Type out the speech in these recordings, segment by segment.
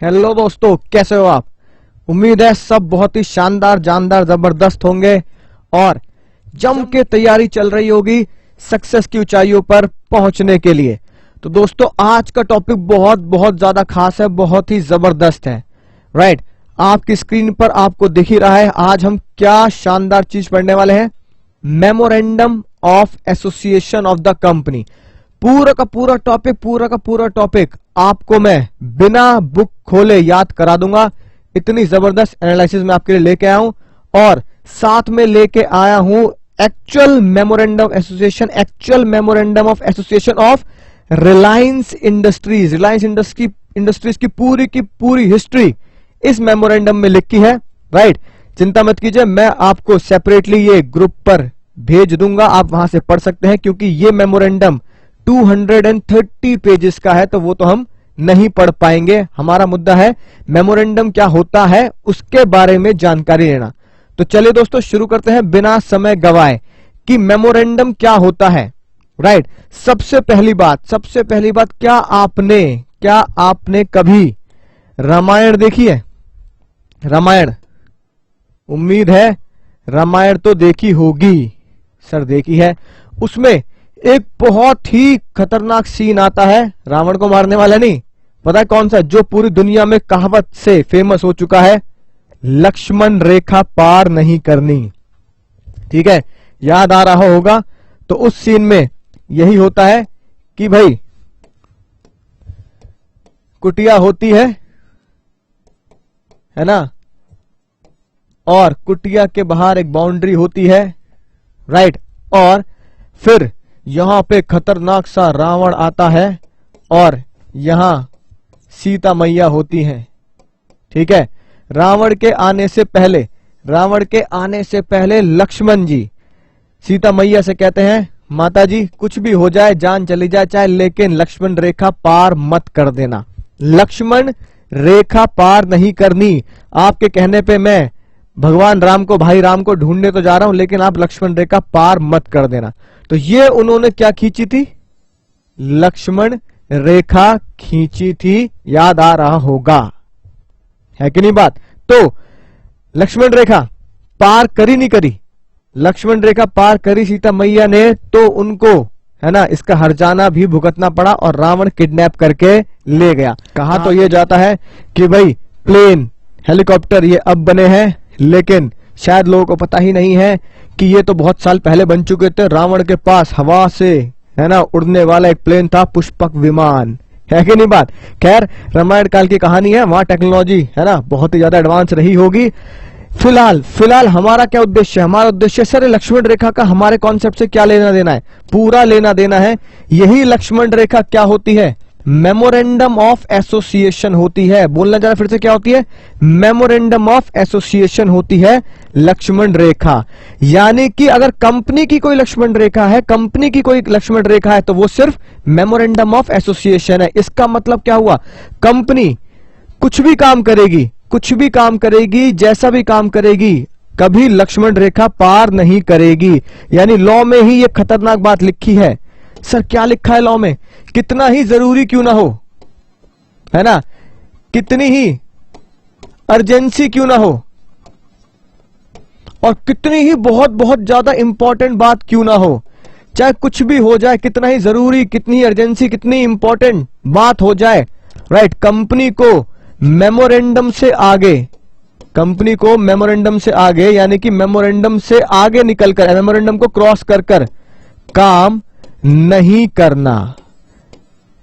Hello दोस्तों, कैसे हो आप। उम्मीद है सब बहुत ही शानदार, जानदार, जबरदस्त होंगे और जम के तैयारी चल रही होगी सक्सेस की ऊंचाइयों पर पहुंचने के लिए। तो दोस्तों, आज का टॉपिक बहुत बहुत ज्यादा खास है, बहुत ही जबरदस्त है। राइट, आपकी स्क्रीन पर आपको दिख ही रहा है। आज हम क्या शानदार चीज पढ़ने वाले हैं। Memorandum of association of the company. पूरा का पूरा टॉपिक आपको मैं बिना बुक खोले याद करा दूंगा। इतनी जबरदस्त एनालिसिस मैं आपके लिए लेके आया हूं और साथ में लेके आया हूं actual memorandum of association of Reliance industries. Reliance industries की पूरी हिस्ट्री इस मेमोरेंडम में लिखी है। राइट, चिंता मत कीजिए, मैं आपको सेपरेटली ये ग्रुप पर भेज दूंगा, आप वहां से पढ़ सकते हैं, क्योंकि ये मेमोरेंडम 230 पेजेस का है, तो वो तो हम नहीं पढ़ पाएंगे। हमारा मुद्दा है मेमोरेंडम क्या होता है, उसके बारे में जानकारी लेना। तो चलिए दोस्तों, शुरू करते हैं बिना समय गवाए कि मेमोरेंडम क्या होता है। राइट, सबसे पहली बात, क्या आपने कभी रामायण देखी है? रामायण, उम्मीद है रामायण तो देखी होगी। सर देखी है। उसमें एक बहुत ही खतरनाक सीन आता है, रावण को मारने वाला नहीं, पता है कौन सा, जो पूरी दुनिया में कहावत से फेमस हो चुका है, लक्ष्मण रेखा पार नहीं करनी। ठीक है, याद आ रहा होगा। तो उस सीन में यही होता है कि भाई कुटिया होती है ना, और कुटिया के बाहर एक बाउंड्री होती है। राइट, और फिर यहां पे खतरनाक सा रावण आता है और यहां सीता मैया होती हैं। ठीक है, रावण के आने से पहले लक्ष्मण जी सीता मैया से कहते हैं, माता जी कुछ भी हो जाए, जान चली जाए चाहे, लेकिन लक्ष्मण रेखा पार मत कर देना। लक्ष्मण रेखा पार नहीं करनी। आपके कहने पे मैं भगवान राम को, भाई राम को ढूंढने तो जा रहा हूं, लेकिन आप लक्ष्मण रेखा पार मत कर देना। तो ये उन्होंने क्या खींची थी? लक्ष्मण रेखा खींची थी, याद आ रहा होगा, है कि नहीं बात। तो लक्ष्मण रेखा पार करी नहीं करी? लक्ष्मण रेखा पार करी सीता मैया ने, तो उनको है ना इसका हर्जाना भी भुगतना पड़ा और रावण किडनैप करके ले गया। कहा तो ये जाता है कि भाई प्लेन, हेलीकॉप्टर ये अब बने हैं, लेकिन शायद लोगों को पता ही नहीं है कि ये तो बहुत साल पहले बन चुके थे। रावण के पास हवा से है ना उड़ने वाला एक प्लेन था, पुष्पक विमान, है कि नहीं बात। खैर, रामायण काल की कहानी है, वहां टेक्नोलॉजी है ना बहुत ही ज्यादा एडवांस रही होगी। फिलहाल हमारा क्या उद्देश्य है? हमारा उद्देश्य सर लक्ष्मण रेखा का हमारे कॉन्सेप्ट से क्या लेना देना है? पूरा लेना देना है। यही लक्ष्मण रेखा क्या होती है? मेमोरेंडम ऑफ एसोसिएशन होती है। बोलना जरा फिर से, क्या होती है? मेमोरेंडम ऑफ एसोसिएशन होती है लक्ष्मण रेखा। यानी कि अगर कंपनी की कोई लक्ष्मण रेखा है, तो वो सिर्फ मेमोरेंडम ऑफ एसोसिएशन है। इसका मतलब क्या हुआ? कंपनी कुछ भी काम करेगी, जैसा भी काम करेगी, कभी लक्ष्मण रेखा पार नहीं करेगी। यानी लॉ में ही ये खतरनाक बात लिखी है। सर क्या लिखा है लॉ में? कितना ही जरूरी क्यों ना हो, है ना, कितनी ही अर्जेंसी क्यों ना हो, और कितनी ही बहुत बहुत ज्यादा इंपॉर्टेंट बात क्यों ना हो, चाहे कुछ भी हो जाए, कितना ही जरूरी, कितनी अर्जेंसी, कितनी इंपॉर्टेंट बात हो जाए, राइट, कंपनी को मेमोरेंडम से आगे यानी कि मेमोरेंडम से आगे निकलकर, मेमोरेंडम को क्रॉस कर काम नहीं करना।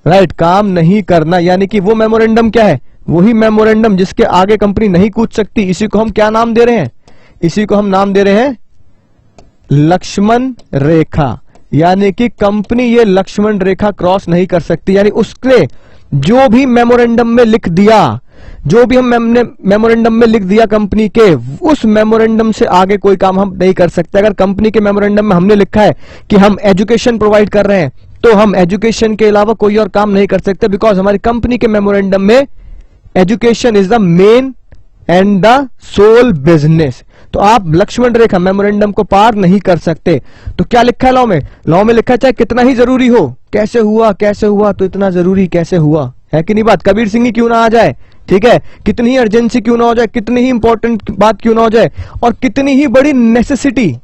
राइट, काम नहीं करना। यानी कि वो मेमोरेंडम क्या है? वही मेमोरेंडम जिसके आगे कंपनी नहीं कूद सकती। इसी को हम क्या नाम दे रहे हैं? इसी को हम नाम दे रहे हैं लक्ष्मण रेखा। यानी कि कंपनी ये लक्ष्मण रेखा क्रॉस नहीं कर सकती। यानी उसके जो भी मेमोरेंडम में लिख दिया, मेमोरेंडम में लिख दिया कंपनी के, उस मेमोरेंडम से आगे कोई काम हम नहीं कर सकते। अगर कंपनी के मेमोरेंडम में हमने लिखा है कि हम एजुकेशन प्रोवाइड कर रहे हैं, तो हम एजुकेशन के अलावा कोई और काम नहीं कर सकते, बिकॉज हमारी कंपनी के मेमोरेंडम में education is the main and the sole business. तो आप लक्ष्मण रेखा मेमोरेंडम को पार नहीं कर सकते। तो क्या लिखा है लॉ में? लॉ में लिखा है चाहे कितना ही जरूरी हो, कैसे हुआ तो इतना जरूरी कैसे हुआ, है कि नहीं बात। कबीर सिंह ही क्यों ना आ जाए, ठीक है, कितनी ही अर्जेंसी क्यों ना हो जाए, कितनी ही इंपॉर्टेंट बात क्यों ना हो जाए, और कितनी ही बड़ी नेसेसिटी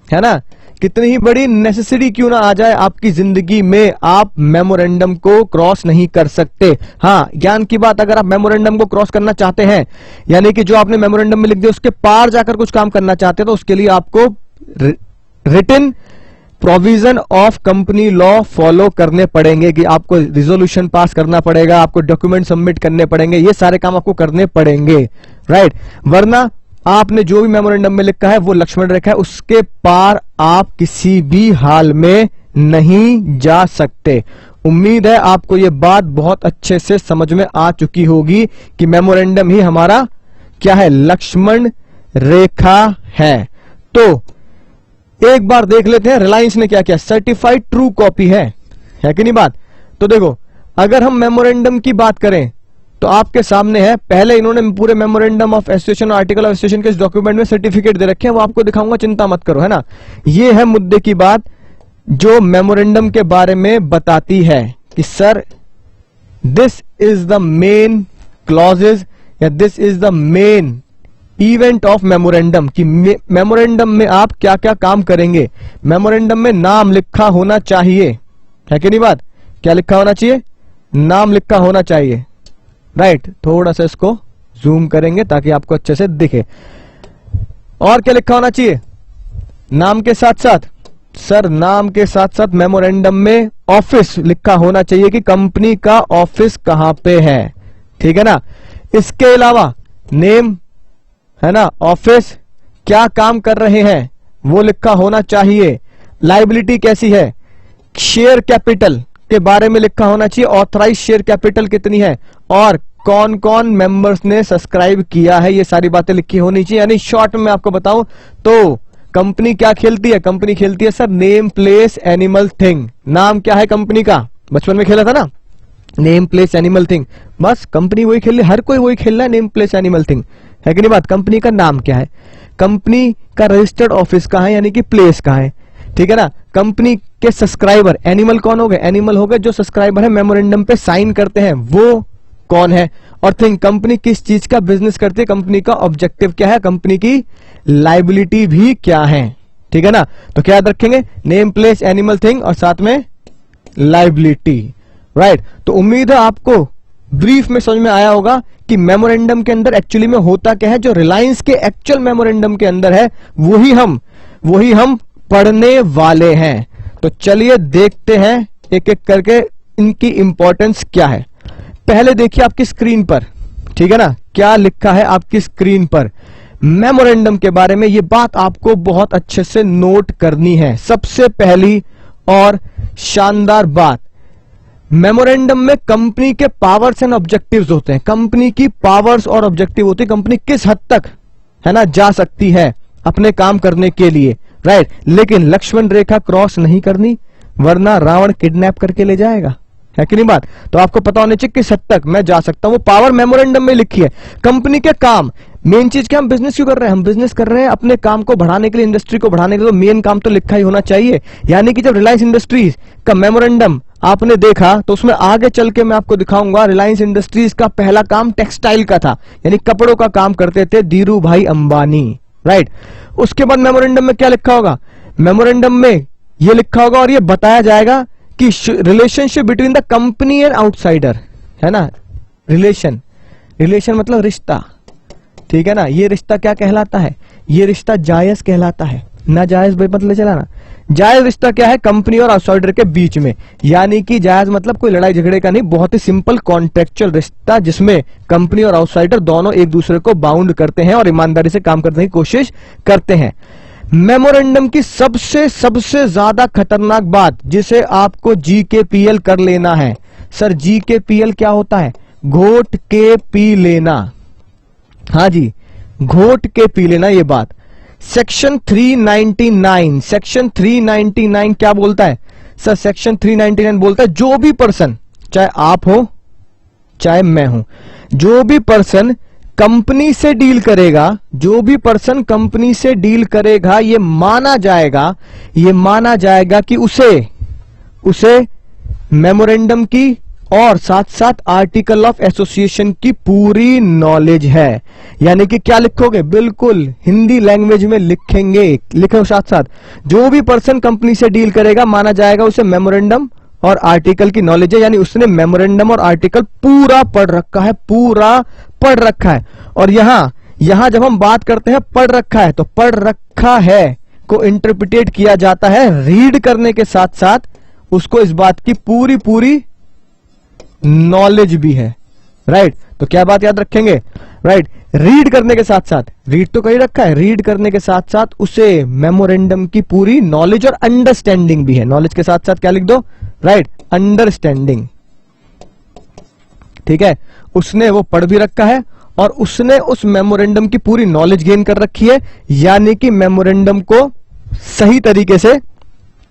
है ना, कितनी ही बड़ी नेसेसिटी क्यों ना आ जाए आपकी जिंदगी में, आप मेमोरेंडम को क्रॉस नहीं कर सकते। हाँ, ज्ञान की बात, अगर आप मेमोरेंडम को क्रॉस करना चाहते हैं, यानी कि जो आपने मेमोरेंडम में लिख दिया उसके पार जाकर कुछ काम करना चाहते हैं, तो उसके लिए आपको written provision of company law follow करने पड़ेंगे, कि आपको रिजोल्यूशन पास करना पड़ेगा, आपको डॉक्यूमेंट सबमिट करने पड़ेंगे, ये सारे काम आपको करने पड़ेंगे, राइट। वरना आपने जो भी मेमोरेंडम में लिखा है वो लक्ष्मण रेखा है, उसके पार आप किसी भी हाल में नहीं जा सकते। उम्मीद है आपको ये बात बहुत अच्छे से समझ में आ चुकी होगी कि मेमोरेंडम ही हमारा क्या है, लक्ष्मण रेखा है। तो एक बार देख लेते हैं रिलायंस ने क्या किया, सर्टिफाइड ट्रू कॉपी है कि नहीं बात। तो देखो, अगर हम मेमोरेंडम की बात करें तो आपके सामने है, पहले इन्होंने पूरे मेमोरेंडम ऑफ एसोसिएशन और आर्टिकल ऑफ एसोसिएशन के इस डॉक्यूमेंट में सर्टिफिकेट दे रखे हैं, वो आपको दिखाऊंगा, चिंता मत करो, है ना। ये है मुद्दे की बात जो मेमोरेंडम के बारे में बताती है कि sir this is the main clauses या this is the main event of memorandum, कि मेमोरेंडम में आप क्या क्या काम करेंगे। मेमोरेंडम में नाम लिखा होना चाहिए, है कि नहीं बात, क्या लिखा होना चाहिए, नाम लिखा होना चाहिए, राइट। थोड़ा सा इसको जूम करेंगे ताकि आपको अच्छे से दिखे। और क्या लिखा होना चाहिए, नाम के साथ साथ, सर नाम के साथ साथ मेमोरेंडम में ऑफिस लिखा होना चाहिए कि कंपनी का ऑफिस कहां पे है, ठीक है ना। इसके अलावा नेम, है ना, ऑफिस, क्या काम कर रहे हैं वो लिखा होना चाहिए, लायबिलिटी कैसी है, शेयर कैपिटल के बारे में लिखा होना चाहिए, ऑथराइज शेयर कैपिटल कितनी है, और कौन कौन मेंबर्स ने सब्सक्राइब किया है, ये सारी बातें लिखी होनी चाहिए। यानी शॉर्ट में आपको बताऊं तो कंपनी क्या खेलती है, कंपनी खेलती है sir name place animal thing. नाम क्या है कंपनी का, बचपन में खेला था ना, नेम प्लेस एनिमल थिंग, बस कंपनी वही खेल रही, हर कोई वही खेल रहा है, नेम प्लेस एनिमल थिंग, है कि नहीं बात। कंपनी का नाम क्या है, कंपनी का रजिस्टर्ड ऑफिस कहां है, यानी कि प्लेस कहां है, ठीक है ना। कंपनी के सब्सक्राइबर, एनिमल कौन हो गए, एनिमल हो गए जो सब्सक्राइबर है, मेमोरेंडम पे साइन करते हैं वो कौन है, और थिंग, कंपनी किस चीज का बिजनेस करती है, कंपनी का ऑब्जेक्टिव क्या है, कंपनी की लायबिलिटी भी क्या है, ठीक है ना। तो क्या याद रखेंगे, नेम प्लेस एनिमल थिंग और साथ में लायबिलिटी, राइट। तो उम्मीद है आपको ब्रीफ में समझ में आया होगा कि मेमोरेंडम के अंदर एक्चुअली में होता क्या है, जो रिलायंस के एक्चुअल मेमोरेंडम के अंदर है वही हम पढ़ने वाले हैं। तो चलिए देखते हैं एक एक करके इनकी इंपॉर्टेंस क्या है। पहले देखिए आपकी स्क्रीन पर, ठीक है ना, क्या लिखा है आपकी स्क्रीन पर मेमोरेंडम के बारे में। ये बात आपको बहुत अच्छे से नोट करनी है। सबसे पहली और शानदार बात, मेमोरेंडम में कंपनी के पावर्स एंड ऑब्जेक्टिव्स होते हैं, कंपनी की पावर्स और ऑब्जेक्टिव होती है, कंपनी किस हद तक, है ना, जा सकती है अपने काम करने के लिए, राइट। लेकिन लक्ष्मण रेखा क्रॉस नहीं करनी, वरना रावण किडनैप करके ले जाएगा, है कि नहीं बात। तो आपको पता होना चाहिए किस हद तक मैं जा सकता हूं, वो पावर मेमोरेंडम में लिखी है। कंपनी के काम, मेन चीज क्या, हम बिजनेस क्यों कर रहे हैं, हम बिजनेस कर रहे हैं अपने काम को बढ़ाने के लिए, इंडस्ट्री को बढ़ाने के लिए, तो मेन काम तो लिखा ही होना चाहिए। यानी कि जब रिलायंस इंडस्ट्रीज का मेमोरेंडम आपने देखा तो उसमें आगे चल के मैं आपको दिखाऊंगा, रिलायंस इंडस्ट्रीज का पहला काम टेक्सटाइल का था, यानी कपड़ों का काम करते थे धीरू भाई अंबानी, राइट। उसके बाद मेमोरेंडम में क्या लिखा होगा, मेमोरेंडम में यह लिखा होगा और यह बताया जाएगा कि relationship between the company and outsider, है ना, रिलेशन मतलब रिश्ता, ठीक है ना। ये रिश्ता क्या कहलाता है, ये रिश्ता जायज कहलाता है, नाजायज भाई मतलब चला ना। जायज रिश्ता क्या है, कंपनी और आउटसाइडर के बीच में, यानी कि जायज मतलब कोई लड़ाई झगड़े का नहीं, बहुत ही सिंपल कॉन्ट्रेक्चुअल रिश्ता जिसमें कंपनी और आउटसाइडर दोनों एक दूसरे को बाउंड करते हैं और ईमानदारी से काम करने की कोशिश करते हैं। मेमोरेंडम की सबसे ज्यादा खतरनाक बात जिसे आपको जीकेपीएल कर लेना है, सर जीकेपीएल क्या होता है, घोट के पी लेना, हाँ जी, घोट के पी लेना। ये बात सेक्शन 399 क्या बोलता है सर, सेक्शन 399 बोलता है जो भी पर्सन, चाहे आप हो चाहे मैं हूं, जो भी पर्सन कंपनी से डील करेगा, जो भी पर्सन कंपनी से डील करेगा, ये माना जाएगा कि उसे मेमोरेंडम की और साथ साथ आर्टिकल ऑफ एसोसिएशन की पूरी नॉलेज है। यानी कि क्या लिखोगे, बिल्कुल हिंदी लैंग्वेज में लिखेंगे, लिखो साथ साथ। जो भी पर्सन कंपनी से डील करेगा माना जाएगा उसे मेमोरेंडम और आर्टिकल की नॉलेज है, यानी उसने मेमोरेंडम और आर्टिकल पूरा पढ़ रखा है, पूरा पढ़ रखा है। और यहां जब हम बात करते हैं पढ़ रखा है, तो पढ़ रखा है को इंटरप्रिटेट किया जाता है रीड करने के साथ साथ उसको इस बात की पूरी पूरी नॉलेज भी है, राइट। तो क्या बात याद रखेंगे, राइट, रीड करने के साथ साथ, रीड तो कहीं रखा है, रीड करने के साथ साथ उसे मेमोरेंडम की पूरी नॉलेज और अंडरस्टैंडिंग भी है। नॉलेज के साथ साथ क्या लिख दो, राइट, अंडरस्टैंडिंग, ठीक है। उसने वो पढ़ भी रखा है और उसने उस मेमोरेंडम की पूरी नॉलेज गेन कर रखी है, यानी कि मेमोरेंडम को सही तरीके से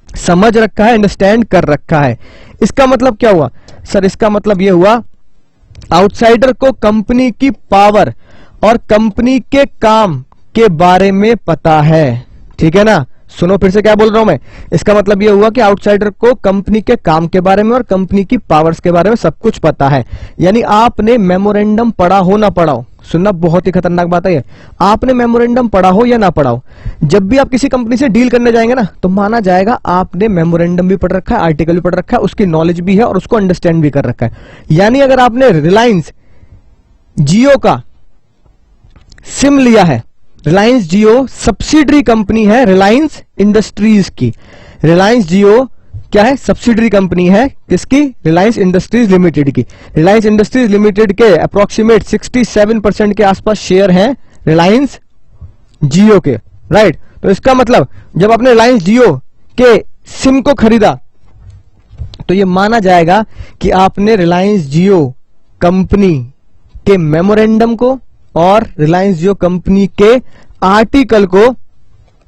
समझ रखा है, अंडरस्टैंड कर रखा है। इसका मतलब क्या हुआ सर, इसका मतलब यह हुआ आउटसाइडर को कंपनी की पावर और कंपनी के काम के बारे में पता है, ठीक है ना। सुनो फिर से क्या बोल रहा हूं मैं, इसका मतलब यह हुआ कि आउटसाइडर को कंपनी के काम के बारे में और कंपनी की पावर्स के बारे में सब कुछ पता है। यानी आपने मेमोरेंडम पढ़ा हो ना पढ़ा हो, सुनना बहुत ही खतरनाक बात है, आपने मेमोरेंडम पढ़ा हो या ना पढ़ा हो, जब भी आप किसी कंपनी से डील करने जाएंगे ना, तो माना जाएगा आपने मेमोरेंडम भी पढ़ रखा है, आर्टिकल भी पढ़ रखा है, उसकी नॉलेज भी है और उसको अंडरस्टैंड भी कर रखा है। यानी अगर आपने रिलायंस जियो का सिम लिया है, रिलायंस जियो सब्सिडरी कंपनी है रिलायंस इंडस्ट्रीज की, रिलायंस जियो क्या है, सब्सिडरी कंपनी है किसकी, रिलायंस इंडस्ट्रीज लिमिटेड की। रिलायंस इंडस्ट्रीज लिमिटेड के अप्रोक्सीमेट 67% के आसपास शेयर हैं रिलायंस जियो के, राइट। तो इसका मतलब जब आपने रिलायंस जियो के सिम को खरीदा तो यह माना जाएगा कि आपने रिलायंस जियो कंपनी के मेमोरेंडम को और रिलायंस जियो कंपनी के आर्टिकल को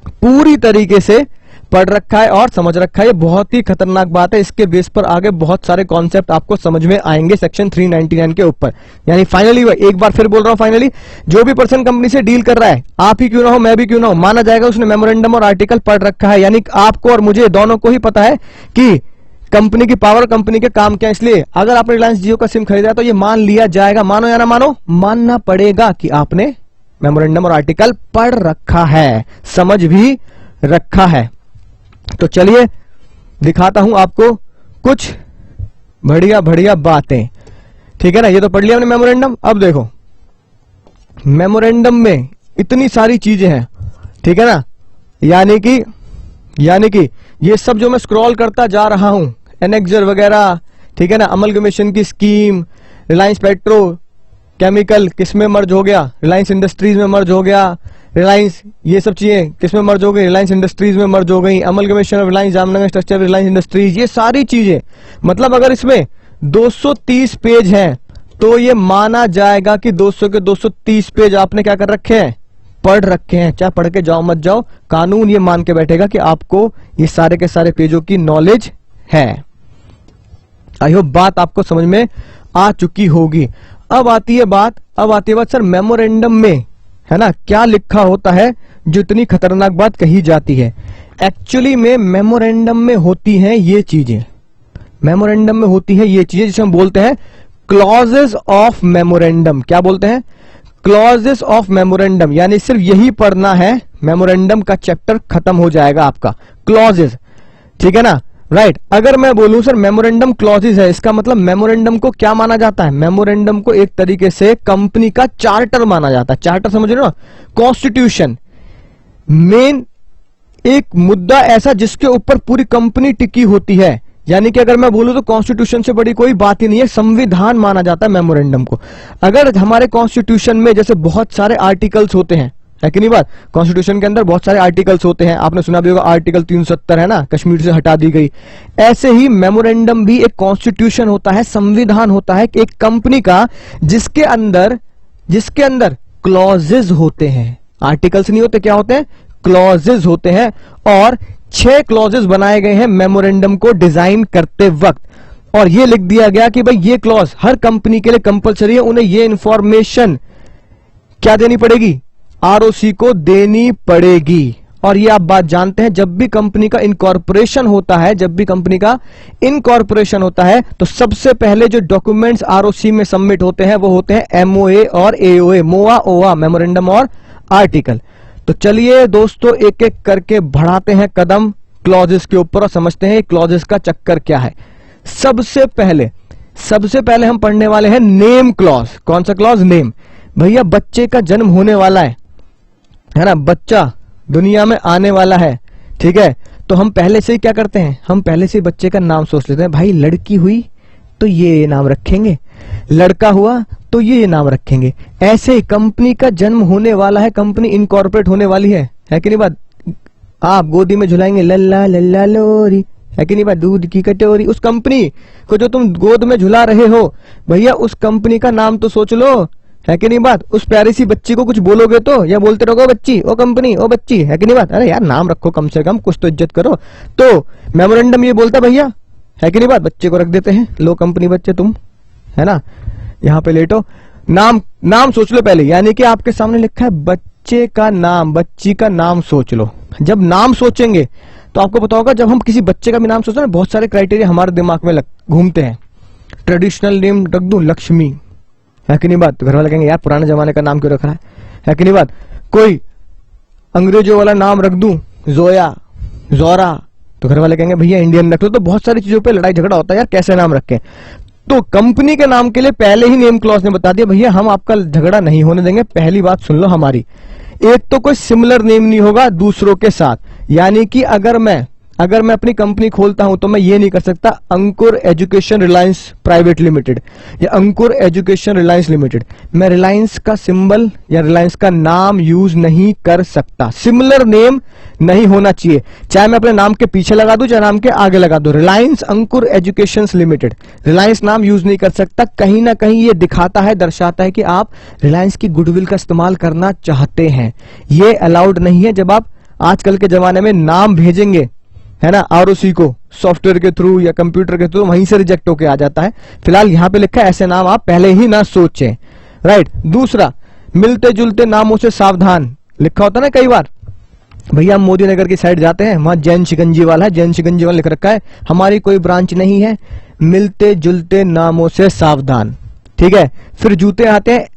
पूरी तरीके से पढ़ रखा है और समझ रखा है। ये बहुत ही खतरनाक बात है, इसके बेस पर आगे बहुत सारे कॉन्सेप्ट आपको समझ में आएंगे सेक्शन 399 के ऊपर। यानी फाइनली, एक बार फिर बोल रहा हूं, फाइनली जो भी पर्सन कंपनी से डील कर रहा है, आप ही क्यों ना हो, मैं भी क्यों ना हो, माना जाएगा उसने मेमोरेंडम और आर्टिकल पढ़ रखा है। यानी आपको और मुझे दोनों को ही पता है कि कंपनी की पावर, कंपनी के काम क्या। इसलिए अगर आपने रिलायंस जियो का सिम खरीदा है तो ये मान लिया जाएगा, मानो या ना मानो, मानना पड़ेगा कि आपने मेमोरेंडम और आर्टिकल पढ़ रखा है, समझ भी रखा है। तो चलिए दिखाता हूं आपको कुछ बढ़िया बढ़िया बातें, ठीक है ना। ये तो पढ़ लिया हमने मेमोरेंडम। अब देखो मेमोरेंडम में इतनी सारी चीजें हैं, ठीक है ना। यानी कि ये सब जो मैं स्क्रॉल करता जा रहा हूं, एनेक्सर वगैरह, ठीक है ना, अमलगमेशन की स्कीम, रिलायंस पेट्रो केमिकल किस में मर्ज हो गया, रिलायंस इंडस्ट्रीज में मर्ज हो गया, रिलायंस ये सब चीजें किस में मर्ज हो गई, रिलायंस इंडस्ट्रीज में मर्ज हो गई, amalgamation of Reliance Jamnagar structure Reliance industries, ये सारी चीजें, मतलब अगर इसमें 230 पेज हैं तो ये माना जाएगा कि 200 के 230 पेज आपने क्या कर रखे हैं, पढ़ रखे हैं। चाहे पढ़ के जाओ मत जाओ, कानून ये मान के बैठेगा कि आपको ये सारे के सारे पेजों की नॉलेज है। आई होप बात आपको समझ में आ चुकी होगी। अब आती है बात सर मेमोरेंडम में, है ना, क्या लिखा होता है जो इतनी खतरनाक बात कही जाती है। एक्चुअली में मेमोरेंडम में होती हैं ये चीजें, मेमोरेंडम में होती है ये चीजें जिसे हम बोलते हैं क्लॉजेस ऑफ मेमोरेंडम। क्या बोलते हैं, क्लॉजेस ऑफ मेमोरेंडम। यानी सिर्फ यही पढ़ना है, मेमोरेंडम का चैप्टर खत्म हो जाएगा आपका। क्लॉजेस, ठीक है ना, राइट। अगर मैं बोलूं सर मेमोरेंडम क्लॉजेस है, इसका मतलब मेमोरेंडम को क्या माना जाता है, मेमोरेंडम को एक तरीके से कंपनी का चार्टर माना जाता है। चार्टर समझ रहे हो ना, कॉन्स्टिट्यूशन, मेन एक मुद्दा ऐसा जिसके ऊपर पूरी कंपनी टिकी होती है। यानी कि अगर मैं बोलूं तो कॉन्स्टिट्यूशन से बड़ी कोई बात ही नहीं है, संविधान माना जाता है मेमोरेंडम को। अगर हमारे कॉन्स्टिट्यूशन में जैसे बहुत सारे आर्टिकल्स होते हैं, है कि नहीं बात, कॉन्स्टिट्यूशन के अंदर बहुत सारे आर्टिकल्स होते हैं, आपने सुना भी होगा आर्टिकल 370 है ना, कश्मीर से हटा दी गई। ऐसे ही मेमोरेंडम भी एक कॉन्स्टिट्यूशन होता है, संविधान होता है एक कंपनी का, जिसके अंदर क्लॉजेज होते हैं, आर्टिकल्स नहीं होते, क्या होते हैं, क्लॉजेज होते हैं। और 6 क्लॉजेज बनाए गए हैं मेमोरेंडम को डिजाइन करते वक्त, और ये लिख दिया गया कि भाई ये क्लॉज हर कंपनी के लिए कंपलसरी है, उन्हें ये इंफॉर्मेशन क्या देनी पड़ेगी, आरओसी को देनी पड़ेगी। और ये आप बात जानते हैं, जब भी कंपनी का इनकॉर्पोरेशन होता है, जब भी कंपनी का इनकॉर्पोरेशन होता है तो सबसे पहले जो डॉक्यूमेंट्स आरओसी में सबमिट होते हैं वो होते हैं एमओए और एओए, मोआ ओआ, मेमोरेंडम और आर्टिकल। तो चलिए दोस्तों एक एक करके बढ़ाते हैं कदम क्लॉजेस के ऊपर और समझते हैं क्लॉजेस का चक्कर क्या है। सबसे पहले हम पढ़ने वाले हैं नेम क्लॉज। कौन सा क्लॉज? नेम। भैया बच्चे का जन्म होने वाला है ना, बच्चा दुनिया में आने वाला है, ठीक है, तो हम पहले से ही क्या करते हैं, हम पहले से ही बच्चे का नाम सोच लेते हैं। भाई लड़की हुई तो ये नाम रखेंगे, लड़का हुआ तो ये नाम रखेंगे। ऐसे ही कंपनी का जन्म होने वाला है, कंपनी इनकॉर्पोरेट होने वाली है कि नहीं बात? आप गोदी में झुलाएंगे लल्ला लल्ला लोरी, है कि नहीं बात? दूध की कटोरी। उस कंपनी को जो तुम गोद में झुला रहे हो भैया उस कंपनी का नाम तो सोच लो, है कि नहीं बात? उस प्यारी सी बच्ची को कुछ बोलोगे तो या बोलते रहोगे बच्ची, ओ कंपनी, ओ बच्ची, है कि नहीं बात? अरे यार नाम रखो, कम से कम कुछ तो इज्जत करो। तो मेमोरेंडम ये बोलता भैया, है कि नहीं बात? बच्चे को रख देते हैं, लो कंपनी बच्चे तुम, है ना, यहाँ पे लेटो। नाम सोच लो पहले, यानी कि आपके सामने लिखा है बच्चे का नाम, बच्ची का नाम सोच लो। जब नाम सोचेंगे तो आपको पता होगा, जब हम किसी बच्चे का भी नाम सोचते हैं बहुत सारे क्राइटेरिया हमारे दिमाग में घूमते हैं। ट्रेडिशनल नेम रख दूं लक्ष्मी, है कि नहीं बात? तो घर वाले कहेंगे यार पुराने जमाने का नाम क्यों रख रहा है कि नहीं बात? कोई अंग्रेजों वाला नाम रख दूं जोया, जोरा, तो घर वाले कहेंगे भैया इंडियन रख लो। तो बहुत सारी चीजों पे लड़ाई झगड़ा होता है यार कैसे नाम रखें। तो कंपनी के नाम के लिए पहले ही नेम क्लॉज ने बता दिया भैया हम आपका झगड़ा नहीं होने देंगे। पहली बात सुन लो हमारी, एक तो कोई सिमिलर नेम नहीं होगा दूसरों के साथ, यानी कि अगर मैं अपनी कंपनी खोलता हूं तो मैं ये नहीं कर सकता अंकुर एजुकेशन रिलायंस प्राइवेट लिमिटेड या अंकुर एजुकेशन रिलायंस लिमिटेड। मैं रिलायंस का सिंबल या रिलायंस का नाम यूज नहीं कर सकता। सिमिलर नेम नहीं होना चाहिए, चाहे मैं अपने नाम के पीछे लगा दूं चाहे नाम के आगे लगा दूं। रिलायंस अंकुर एजुकेशन लिमिटेड, रिलायंस नाम यूज नहीं कर सकता। कहीं ना कहीं ये दिखाता है, दर्शाता है कि आप रिलायंस की गुडविल का इस्तेमाल करना चाहते हैं। ये अलाउड नहीं है। जब आप आजकल के जमाने में नाम भेजेंगे, है ना, आरओसी को सॉफ्टवेयर के थ्रू या कंप्यूटर के थ्रू, वहीं से रिजेक्ट होके आ जाता है। फिलहाल यहां पे लिखा है ऐसे नाम आप पहले ही ना सोचें, राइट। दूसरा, मिलते जुलते नामों से सावधान लिखा होता है ना कई बार। भैया हम मोदी नगर की साइड जाते हैं, वहां जैन शिकंजी वाला है, जैन शिकंजी वाला लिख रखा है, हमारी कोई ब्रांच नहीं है, मिलते जुलते नामों से सावधान, ठीक है। फिर जूते आते हैं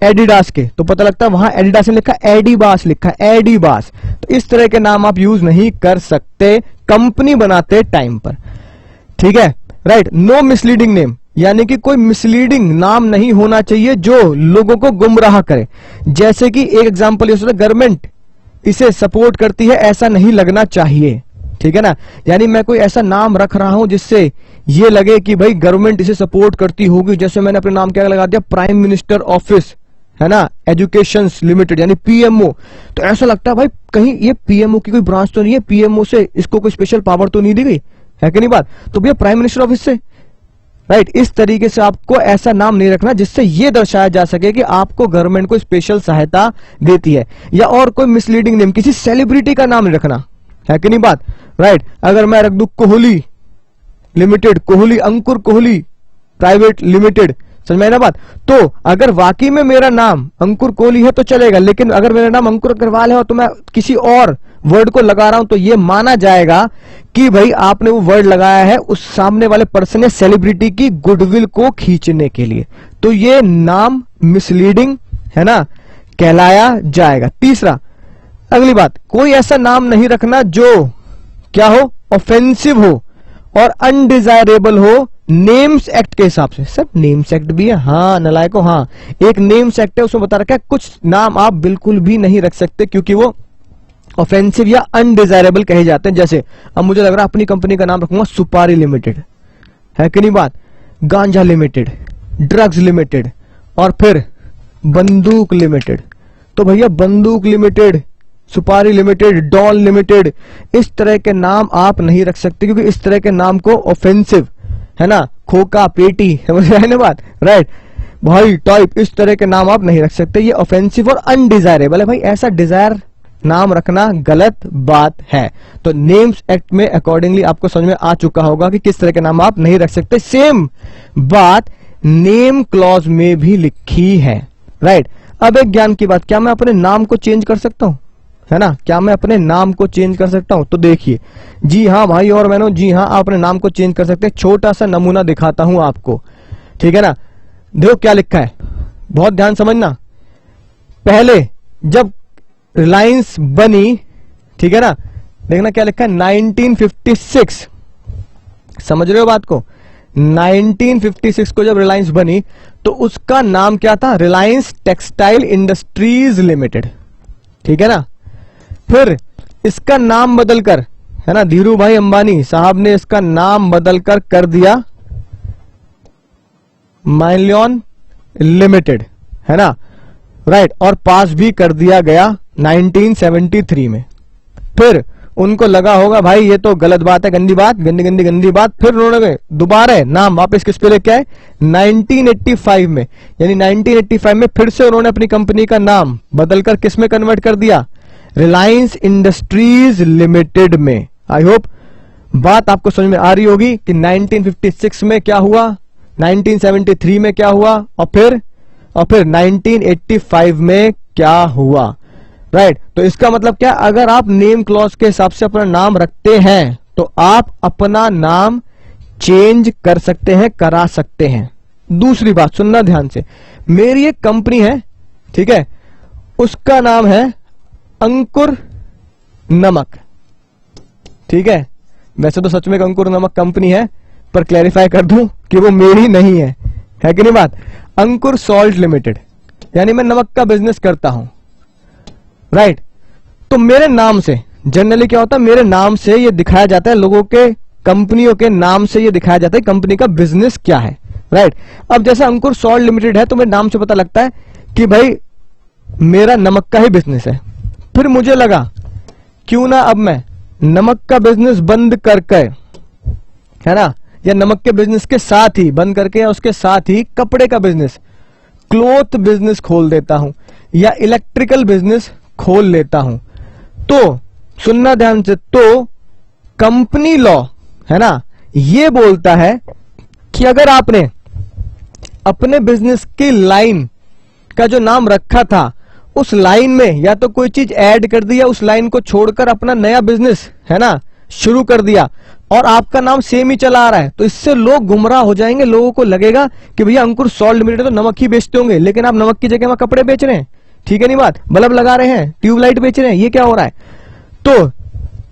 एडिडास के, तो पता लगता है वहां एडिडास में लिखा एडिबास, लिखा एडिबास। तो इस तरह के नाम आप यूज नहीं कर सकते कंपनी बनाते टाइम पर, ठीक है, राइट। नो मिसलीडिंग नेम, यानी कि कोई मिसलीडिंग नाम नहीं होना चाहिए जो लोगों को गुमराह करे। जैसे कि एक एग्जांपल ये, गवर्नमेंट इसे सपोर्ट करती है ऐसा नहीं लगना चाहिए, ठीक है ना। यानी मैं कोई ऐसा नाम रख रहा हूं जिससे ये लगे कि भाई गवर्नमेंट इसे सपोर्ट करती होगी। जैसे मैंने अपने नाम क्या लगा दिया, प्राइम मिनिस्टर ऑफिस, है ना, एजुकेशन लिमिटेड, यानी पीएमओ। तो ऐसा लगता है भाई कहीं ये पीएमओ की कोई ब्रांच तो नहीं है, पीएमओ से इसको कोई स्पेशल पावर तो नहीं दी गई, है कि नहीं बात? तो भैया प्राइम मिनिस्टर ऑफिस से, राइट। इस तरीके से आपको ऐसा नाम नहीं रखना जिससे यह दर्शाया जा सके कि आपको गवर्नमेंट को स्पेशल सहायता देती है। या और कोई मिसलीडिंग नेम, किसी सेलिब्रिटी का नाम नहीं रखना, है कि नहीं बात, राइट। अगर मैं रख दूं कोहली लिमिटेड, कोहली, अंकुर कोहली प्राइवेट लिमिटेड, समझ में ना बात? तो अगर वाकई में मेरा नाम अंकुर कोहली है तो चलेगा, लेकिन अगर मेरा नाम अंकुर अग्रवाल है और तो मैं किसी और वर्ड को लगा रहा हूं तो यह माना जाएगा कि भाई आपने वो वर्ड लगाया है उस सामने वाले पर्सन ने सेलिब्रिटी की गुडविल को खींचने के लिए। तो ये नाम मिसलीडिंग, है ना, कहलाया जाएगा। तीसरा, अगली बात, कोई ऐसा नाम नहीं रखना जो क्या हो, ऑफेंसिव हो और अनडिजायरेबल हो नेम्स एक्ट के हिसाब से। सर नेम्स एक्ट भी है, हाँ नलायको, हाँ एक नेम्स एक्ट है, उसमें बता रखा है कुछ नाम आप बिल्कुल भी नहीं रख सकते क्योंकि वो ऑफेंसिव या अनडिजायरेबल कहे जाते हैं। जैसे अब मुझे लग रहा है अपनी कंपनी का नाम रखूंगा सुपारी लिमिटेड, है कि नहीं बात, गांजा लिमिटेड, ड्रग्स लिमिटेड और फिर बंदूक लिमिटेड। तो भैया बंदूक लिमिटेड, सुपारी लिमिटेड, डॉल लिमिटेड, इस तरह के नाम आप नहीं रख सकते क्योंकि इस तरह के नाम को ऑफेंसिव, है ना, खोका, पेटी, समझ रहे हैं ना बात, राइट, भाई टाइप, इस तरह के नाम आप नहीं रख सकते। ये ऑफेंसिव और अनडिजायरेबल है। भाई ऐसा डिजायर नाम रखना गलत बात है। तो नेम्स एक्ट में अकॉर्डिंगली आपको समझ में आ चुका होगा कि किस तरह के नाम आप नहीं रख सकते। सेम बात नेम क्लॉज में भी लिखी है, राइट। अब एक ज्ञान की बात, क्या मैं अपने नाम को चेंज कर सकता हूं? है ना, क्या मैं अपने नाम को चेंज कर सकता हूं? तो देखिए, जी हाँ भाई और बहनों, जी हाँ, आप अपने नाम को चेंज कर सकते हैं। छोटा सा नमूना दिखाता हूं आपको, ठीक है ना। देखो क्या लिखा है, बहुत ध्यान समझना। पहले जब रिलायंस बनी, ठीक है ना, देखना क्या लिखा है, 1956, समझ रहे हो बात को। 1956 को जब रिलायंस बनी तो उसका नाम क्या था, रिलायंस टेक्सटाइल इंडस्ट्रीज लिमिटेड, ठीक है ना। फिर इसका नाम बदलकर, है ना, धीरू भाई अंबानी साहब ने इसका नाम बदलकर कर दिया माइलियन लिमिटेड, है ना, राइट, और पास भी कर दिया गया 1973 में। फिर उनको लगा होगा भाई ये तो गलत बात है, गंदी बात, गंदी बात। फिर उन्होंने दोबारा नाम वापस किस पे लेके आए, 1985 में, यानी 1985 में फिर से उन्होंने अपनी कंपनी का नाम बदलकर किस में कन्वर्ट कर दिया, रिलायंस इंडस्ट्रीज लिमिटेड में। आई होप बात आपको समझ में आ रही होगी कि 1956 में क्या हुआ, 1973 में क्या हुआ, और फिर 1985 में क्या हुआ, राइट। तो इसका मतलब क्या, अगर आप नेम क्लॉज के हिसाब से अपना नाम रखते हैं तो आप अपना नाम चेंज कर सकते हैं, करा सकते हैं। दूसरी बात सुनना ध्यान से, मेरी एक कंपनी है, ठीक है, उसका नाम है अंकुर नमक, ठीक है। वैसे तो सच में अंकुर नमक कंपनी है, पर क्लैरिफाई कर दूं कि वो मेरी नहीं है कि नहीं बात। अंकुर सॉल्ट लिमिटेड, यानी मैं नमक का बिजनेस करता हूं, राइट। तो मेरे नाम से जनरली क्या होता है, मेरे नाम से ये दिखाया जाता है, लोगों के, कंपनियों के नाम से ये दिखाया जाता है कंपनी का बिजनेस क्या है, राइट। अब जैसे अंकुर सॉल्ट लिमिटेड है तो मेरे नाम से पता लगता है कि भाई मेरा नमक का ही बिजनेस है। फिर मुझे लगा क्यों ना अब मैं नमक का बिजनेस बंद करके, है ना, या नमक के बिजनेस के साथ ही बंद करके, या उसके साथ ही कपड़े का बिजनेस, क्लोथ बिजनेस खोल देता हूं, या इलेक्ट्रिकल बिजनेस खोल लेता हूं। तो सुनना ध्यान से, तो कंपनी लॉ, है ना, ये बोलता है कि अगर आपने अपने बिजनेस की लाइन का जो नाम रखा था, उस लाइन में या तो कोई चीज ऐड कर दी, या उस लाइन को छोड़कर अपना नया बिजनेस, है ना, शुरू कर दिया, और आपका नाम सेम ही चला आ रहा है, तो इससे लोग गुमराह हो जाएंगे। लोगों को लगेगा कि भैया अंकुर सॉल्ट लिमिटेड तो नमक ही बेचते होंगे, लेकिन आप नमक की जगह में कपड़े बेच रहे हैं, ठीक है नहीं बात, बल्ब लगा रहे हैं, ट्यूबलाइट बेच रहे हैं, ये क्या हो रहा है। तो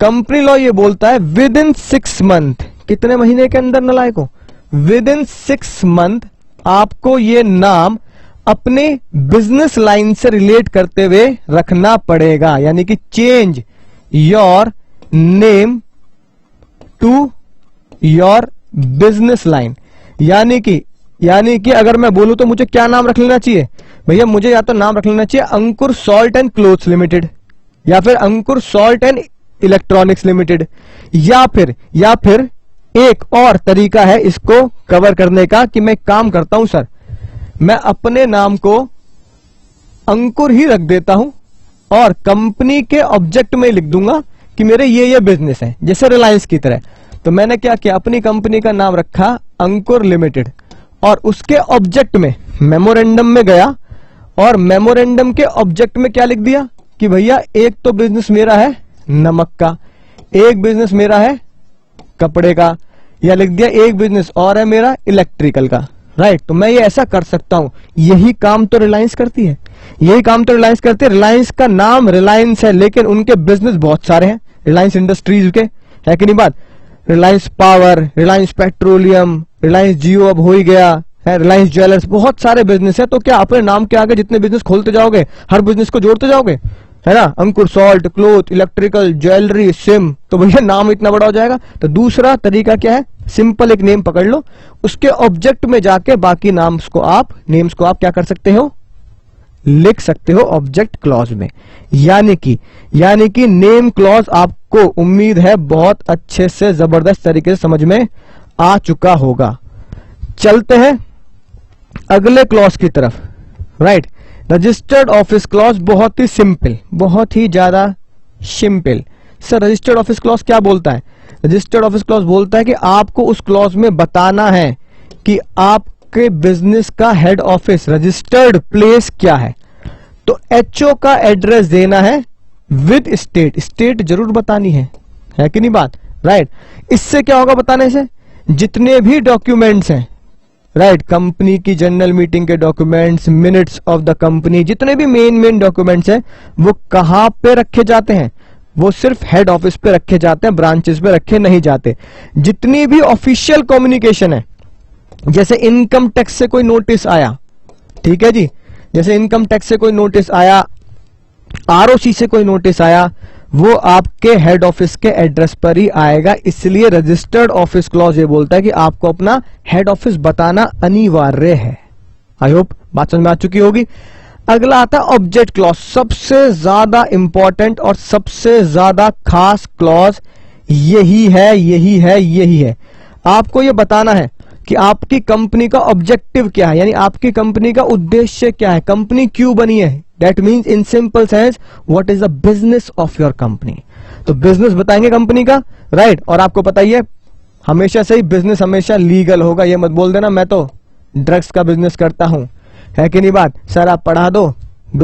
कंपनी लॉ ये बोलता है विद इन 6 मंथ, कितने महीने के अंदर नलायको, विद इन 6 मंथ आपको ये नाम अपने बिजनेस लाइन से रिलेट करते हुए रखना पड़ेगा, यानी कि change your name to your business line. यानी कि अगर मैं बोलूं तो मुझे क्या नाम रख लेना चाहिए भैया, मुझे या तो नाम रख लेना चाहिए अंकुर सॉल्ट एंड क्लोथ्स लिमिटेड, या फिर अंकुर सॉल्ट एंड इलेक्ट्रॉनिक्स लिमिटेड, या फिर एक और तरीका है इसको कवर करने का कि मैं काम करता हूं सर, मैं अपने नाम को अंकुर ही रख देता हूं और कंपनी के ऑब्जेक्ट में लिख दूंगा कि मेरे ये बिजनेस है, जैसे रिलायंस की तरह। तो मैंने क्या किया, अपनी कंपनी का नाम रखा अंकुर लिमिटेड, और उसके ऑब्जेक्ट में मेमोरेंडम में गया, और मेमोरेंडम के ऑब्जेक्ट में क्या लिख दिया कि भैया एक तो बिजनेस मेरा है नमक का, एक बिजनेस मेरा है कपड़े का, या लिख दिया एक बिजनेस और है मेरा इलेक्ट्रिकल का, राइट। तो मैं ये ऐसा कर सकता हूं, यही काम तो रिलायंस करती है, रिलायंस का नाम रिलायंस है, लेकिन उनके बिजनेस बहुत सारे हैं, रिलायंस इंडस्ट्रीज के, है कि नहीं बात, रिलायंस पावर, रिलायंस पेट्रोलियम, रिलायंस जियो अब हो ही गया है, रिलायंस ज्वेलर्स, बहुत सारे बिजनेस है। तो क्या अपने नाम के आगे जितने बिजनेस खोलते जाओगे, हर बिजनेस को जोड़ते जाओगे, है ना, Ankur salt, cloth, electrical, jewellery, SIM, तो भैया नाम इतना बड़ा हो जाएगा। तो दूसरा तरीका क्या है, सिंपल एक नेम पकड़ लो, उसके ऑब्जेक्ट में जाके बाकी नेम्स को आप क्या कर सकते हो, लिख सकते हो ऑब्जेक्ट क्लॉज में। यानी कि नेम क्लॉज आपको उम्मीद है बहुत अच्छे से, जबरदस्त तरीके से समझ में आ चुका होगा। चलते हैं अगले क्लॉज की तरफ, राइट। रजिस्टर्ड ऑफिस क्लॉज बहुत ही सिंपल, बहुत ही ज्यादा simple. Sir registered office clause क्या बोलता है, रजिस्टर्ड ऑफिस क्लॉज बोलता है कि आपको उस क्लॉज में बताना है कि आपके बिजनेस का हेड ऑफिस, रजिस्टर्ड प्लेस क्या है। तो एचओ का एड्रेस देना है विद स्टेट, स्टेट जरूर बतानी है कि नहीं बात, राइट। इससे क्या होगा बताने से, जितने भी डॉक्यूमेंट्स हैं, राइट, कंपनी की जनरल मीटिंग के documents, minutes of the company, जितने भी मेन डॉक्यूमेंट्स हैं वो कहां पे रखे जाते हैं, वो सिर्फ हेड ऑफिस पे रखे जाते हैं, ब्रांचेस पे रखे नहीं जाते। जितनी भी ऑफिशियल कम्युनिकेशन है, जैसे इनकम टैक्स से कोई नोटिस आया, ठीक है जी, जैसे इनकम टैक्स से कोई नोटिस आया, आरओसी से कोई नोटिस आया, वो आपके हेड ऑफिस के एड्रेस पर ही आएगा। इसलिए रजिस्टर्ड ऑफिस क्लॉज ये बोलता है कि आपको अपना हेड ऑफिस बताना अनिवार्य है। आई होप बात समझ में आ चुकी होगी। अगला आता है ऑब्जेक्ट क्लॉज, सबसे ज्यादा इंपॉर्टेंट और सबसे ज्यादा खास क्लॉज यही है। आपको ये बताना है कि आपकी कंपनी का ऑब्जेक्टिव क्या है, यानी आपकी कंपनी का उद्देश्य क्या है, कंपनी क्यों बनी है। That means in simple sense what is the business of your company. तो बिजनेस बताएंगे कंपनी का, राइट। और आपको पता ही है हमेशा से ही बिजनेस हमेशा लीगल होगा। ये मत बोल देना मैं तो ड्रग्स का बिजनेस करता हूं, है कि नहीं बात। सर आप पढ़ा दो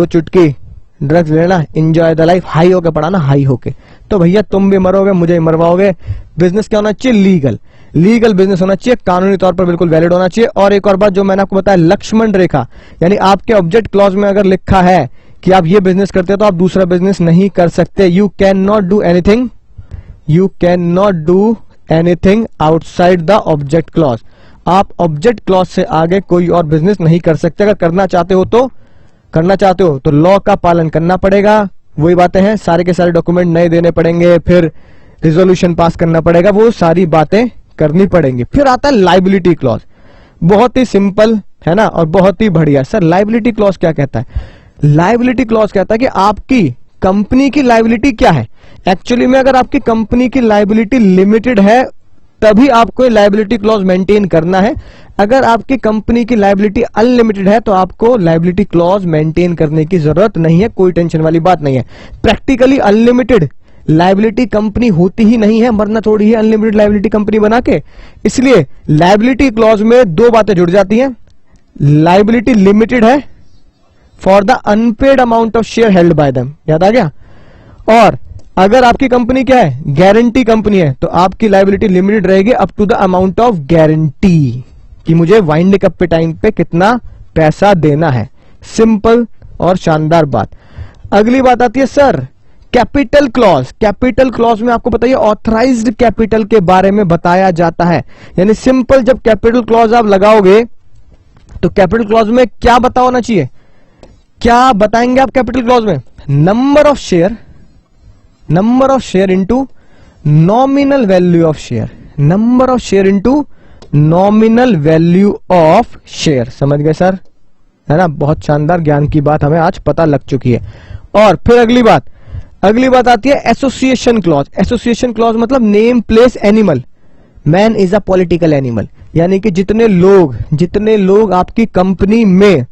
चुटकी ड्रग्स लेना, एंजॉय द लाइफ, हाई होके पढ़ाना, हाई होके। तो भैया तुम भी मरोगे, मुझे भी मरवाओगे। बिजनेस क्या होना चाहिए, लीगल बिजनेस होना चाहिए, कानूनी तौर पर बिल्कुल वैलिड होना चाहिए। और एक और बात जो मैंने आपको बताया, लक्ष्मण रेखा, यानी आपके ऑब्जेक्ट क्लॉज में अगर लिखा है कि आप ये बिजनेस करते हो तो आप दूसरा बिजनेस नहीं कर सकते। You can not do anything outside the object clause. आप ऑब्जेक्ट क्लॉज से आगे कोई और बिजनेस नहीं कर सकते। अगर करना चाहते हो तो लॉ का पालन करना पड़ेगा। वही बातें हैं, सारे के सारे डॉक्यूमेंट नए देने पड़ेंगे, फिर रिजोल्यूशन पास करना पड़ेगा, वो सारी बातें करनी पड़ेंगी। फिर आता है लाइबिलिटी क्लॉज, बहुत ही सिंपल है ना और बहुत ही बढ़िया। सर लाइबिलिटी क्लॉज क्या कहता है? लाइबिलिटी क्लॉज कहता है कि आपकी कंपनी की लाइबिलिटी क्या है। एक्चुअली में अगर आपकी कंपनी की लाइबिलिटी लिमिटेड है तभी आपको लाइबिलिटी क्लॉज मेंटेन करना है। अगर आपकी कंपनी की लाइबिलिटी अनलिमिटेड है तो आपको लाइबिलिटी क्लॉज मेंटेन करने की जरूरत नहीं है, कोई टेंशन वाली बात नहीं है। प्रैक्टिकली अनलिमिटेड लाइबिलिटी कंपनी होती ही नहीं है, मरना थोड़ी है अनलिमिटेड लाइबिलिटी कंपनी बना के। इसलिए लाइबिलिटी क्लॉज में दो बातें जुड़ जाती हैं। लाइबिलिटी लिमिटेड है for the unpaid amount of share held by them, याद आ गया। और अगर आपकी कंपनी क्या है, गारंटी कंपनी है, तो आपकी लाइबिलिटी लिमिटेड रहेगी up to the amount of guarantee, कि मुझे वाइंडिंग अप पे टाइम पे कितना पैसा देना है। सिंपल और शानदार बात। अगली बात आती है sir capital clause. Capital clause में आपको बताइए ऑथराइज्ड कैपिटल के बारे में बताया जाता है। यानी सिंपल जब कैपिटल क्लॉज आप लगाओगे तो कैपिटल क्लॉज में क्या बता होना चाहिए, क्या बताएंगे आप कैपिटल क्लॉज में? Number of share into nominal value of share, number of share into nominal value of share. समझ गए सर, है ना। बहुत शानदार ज्ञान की बात हमें आज पता लग चुकी है। और फिर अगली बात आती है एसोसिएशन क्लॉज। एसोसिएशन क्लॉज मतलब name place animal, man is a political animal. यानी कि जितने लोग आपकी कंपनी में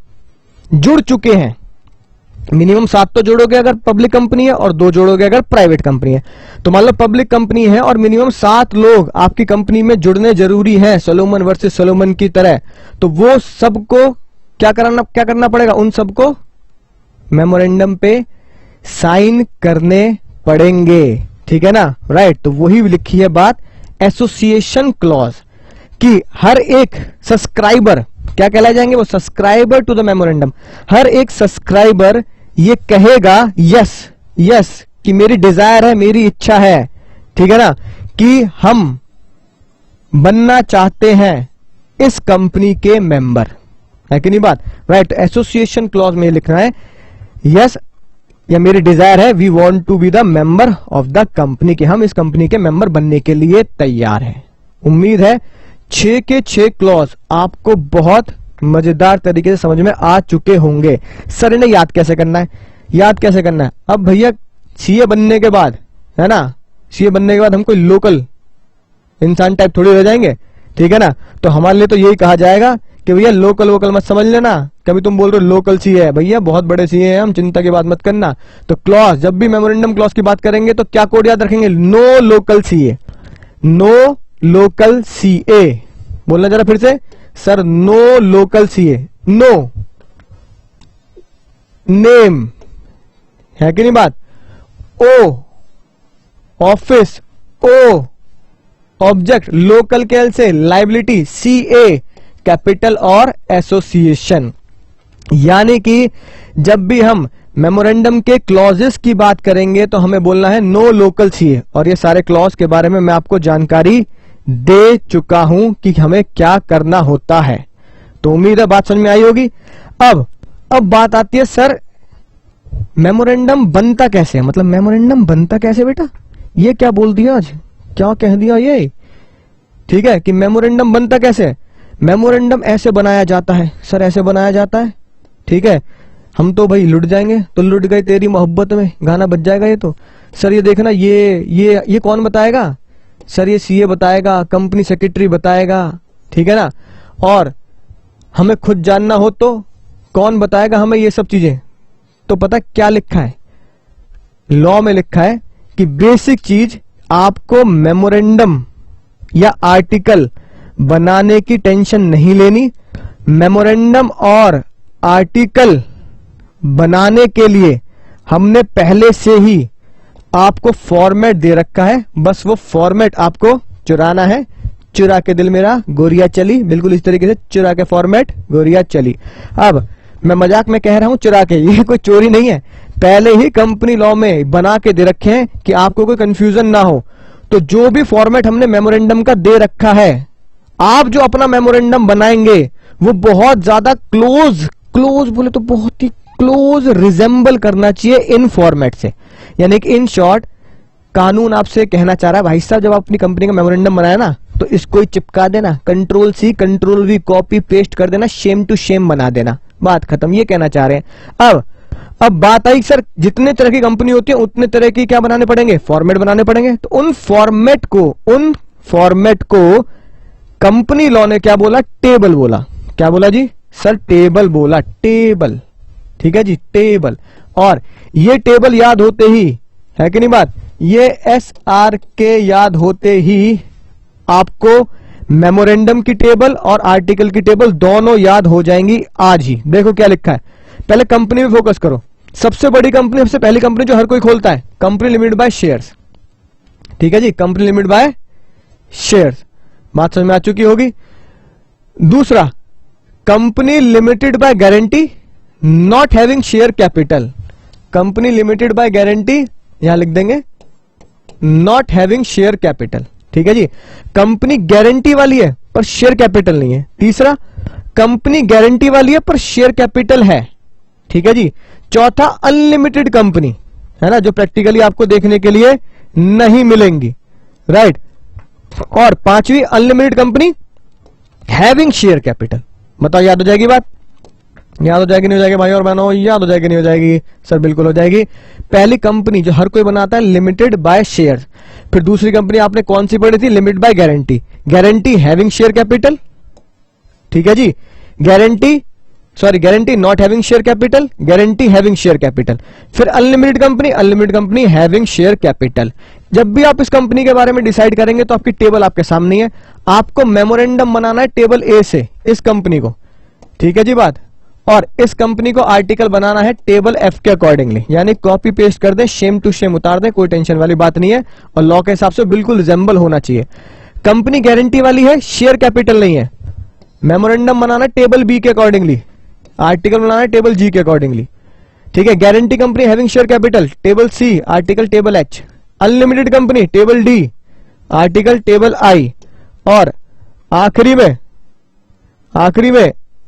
जुड़ चुके हैं, मिनिमम 7 तो जोड़ोगे अगर पब्लिक कंपनी है और 2 जोड़ोगे अगर प्राइवेट कंपनी है। तो मान लो पब्लिक कंपनी है और मिनिमम 7 लोग आपकी कंपनी में जुड़ने जरूरी है, सोलोमन वर्सेस सोलोमन की तरह। तो वो सबको क्या करना पड़ेगा, उन सबको मेमोरेंडम पे साइन करने पड़ेंगे, ठीक है ना, राइट। तो वही लिखी है बात एसोसिएशन क्लॉज कि हर एक सब्सक्राइबर क्या कहलाए जाएंगे, वो सब्सक्राइबर टू द मेमोरेंडम। हर एक सब्सक्राइबर ये कहेगा यस कि मेरी डिजायर है, मेरी इच्छा है, ठीक है ना, कि हम बनना चाहते हैं इस कंपनी के मेंबर, है कि नहीं बात, राइट। एसोसिएशन क्लॉज में लिखना है यस, या मेरी डिजायर है, we want to be the member of the company, कि हम इस कंपनी के मेंबर बनने के लिए तैयार हैं। उम्मीद है 6 के 6 क्लॉज आपको बहुत मजेदार तरीके से समझ में आ चुके होंगे। सर इन्हें याद कैसे करना है? अब भैया सीए बनने के बाद, है ना, सीए बनने के बाद हम कोई लोकल इंसान टाइप थोड़ी रह जाएंगे, ठीक है ना। तो हमारे लिए तो यही कहा जाएगा कि भैया लोकल वोकल मत समझ लेना। कभी तुम बोल रहे हो लोकल सीए है, भैया बहुत बड़े सीए हैं हम, चिंता की बात मत करना। तो क्लॉज, जब भी मेमोरेंडम क्लॉज की बात करेंगे तो क्या कोड याद रखेंगे? No local CA, no local CA. बोलना जरा फिर से sir, no local CA, no name, है कि नहीं बात, O office, O object, local के एल से लाइबिलिटी, सी ए कैपिटल और एसोसिएशन। यानी कि जब भी हम मेमोरेंडम के क्लॉजेस की बात करेंगे तो हमें बोलना है नो लोकल सीए, और ये सारे क्लॉज के बारे में मैं आपको जानकारी दे चुका हूं कि हमें क्या करना होता है। तो उम्मीद है बात समझ में आई होगी। अब बात आती है सर मेमोरेंडम बनता कैसे है, मतलब मेमोरेंडम बनता कैसे बेटा, ये क्या बोल दिया आज, क्या कह दिया ये, ठीक है, कि मेमोरेंडम बनता कैसे है। मेमोरेंडम ऐसे बनाया जाता है सर, ऐसे बनाया जाता है, ठीक है। हम तो भाई लुट जाएंगे, तो लुट गए तेरी मोहब्बत में गाना बज जाएगा ये तो। सर ये देखना, ये कौन बताएगा सर, ये सीए बताएगा, कंपनी सेक्रेटरी बताएगा, ठीक है ना। और हमें खुद जानना हो तो कौन बताएगा हमें ये सब चीजें। तो पता क्या लिखा है लॉ में, लिखा है कि बेसिक चीज आपको मेमोरेंडम या आर्टिकल बनाने की टेंशन नहीं लेनी। मेमोरेंडम और आर्टिकल बनाने के लिए हमने पहले से ही आपको फॉर्मेट दे रखा है, बस वो फॉर्मेट आपको चुराना है। चुरा के दिल मेरा गोरिया चली, बिल्कुल इस तरीके से चुरा के फॉर्मेट गोरिया चली। अब मैं मजाक में कह रहा हूं चुरा के, ये कोई चोरी नहीं है, पहले ही कंपनी लॉ में बना के दे रखे हैं कि आपको कोई कंफ्यूजन ना हो। तो जो भी फॉर्मेट हमने मेमोरेंडम का दे रखा है, आप जो अपना मेमोरेंडम बनाएंगे वो बहुत ज्यादा क्लोज बोले तो बहुत ही क्लोज रिजेंबल करना चाहिए इन फॉर्मेट से। यानी कि इन शॉर्ट कानून आपसे कहना चाह रहा है भाई साहब, जब आप अपनी कंपनी का मेमोरेंडम बनाया ना तो इसको ही चिपका देना, control C control V copy paste कर देना, शेम टू शेम बना देना, बात खत्म, ये कहना चाह रहे हैं। अब बात आई सर जितने तरह की कंपनी होती है उतने तरह की क्या बनाने पड़ेंगे, फॉर्मेट बनाने पड़ेंगे। तो उन फॉर्मेट को कंपनी लॉ ने क्या बोला, टेबल बोला। क्या बोला जी सर, टेबल बोला, टेबल, ठीक है जी, टेबल। और ये टेबल याद होते ही, है कि नहीं बात, ये SR के याद होते ही आपको मेमोरेंडम की टेबल और आर्टिकल की टेबल दोनों याद हो जाएंगी आज ही। देखो क्या लिखा है, पहले कंपनी में फोकस करो। सबसे बड़ी कंपनी, सबसे पहली कंपनी जो हर कोई खोलता है, कंपनी लिमिटेड बाय शेयर्स, ठीक है जी, कंपनी लिमिटेड बाय शेयर्स, बात समझ में आ चुकी होगी। दूसरा, company limited by guarantee not having share capital, company limited by guarantee यहां लिख देंगे नॉट हैविंग शेयर कैपिटल, ठीक है जी, कंपनी गारंटी वाली है पर शेयर कैपिटल नहीं है। तीसरा, कंपनी गारंटी वाली है पर शेयर कैपिटल है, ठीक है जी। चौथा, अनलिमिटेड कंपनी है ना, जो प्रैक्टिकली आपको देखने के लिए नहीं मिलेंगी, राइट। और पांचवी, unlimited company having share capital. बताओ याद हो जाएगी बात, याद हो जाएगी नहीं हो जाएगी भाई और बहनों, याद हो जाएगी नहीं हो जाएगी सर, बिल्कुल हो जाएगी। पहली कंपनी जो हर कोई बनाता है लिमिटेड बाय शेयर, फिर दूसरी कंपनी आपने कौन सी पढ़ी थी, limited by guarantee, guarantee having share capital, ठीक है जी, guarantee not having share capital, guarantee having share capital, फिर unlimited company having share capital. जब भी आप इस कंपनी के बारे में डिसाइड करेंगे तो आपकी टेबल आपके सामने है, आपको मेमोरेंडम बनाना है टेबल ए से इस कंपनी को, ठीक है जी बात। और इस कंपनी को आर्टिकल बनाना है टेबल एफ के अकॉर्डिंगली, यानी कॉपी पेस्ट कर दें, शेम टू शेम उतार दें, कोई टेंशन वाली बात नहीं है, और लॉ के हिसाब से बिल्कुल रिजेंबल होना चाहिए। कंपनी गारंटी वाली है, शेयर कैपिटल नहीं है, मेमोरेंडम बनाना है टेबल बी के अकॉर्डिंगली, आर्टिकल बनाना है टेबल जी के अकॉर्डिंगली, ठीक है। Guarantee company having share capital table C, article table H. Unlimited company table D, article table I. और आखिरी में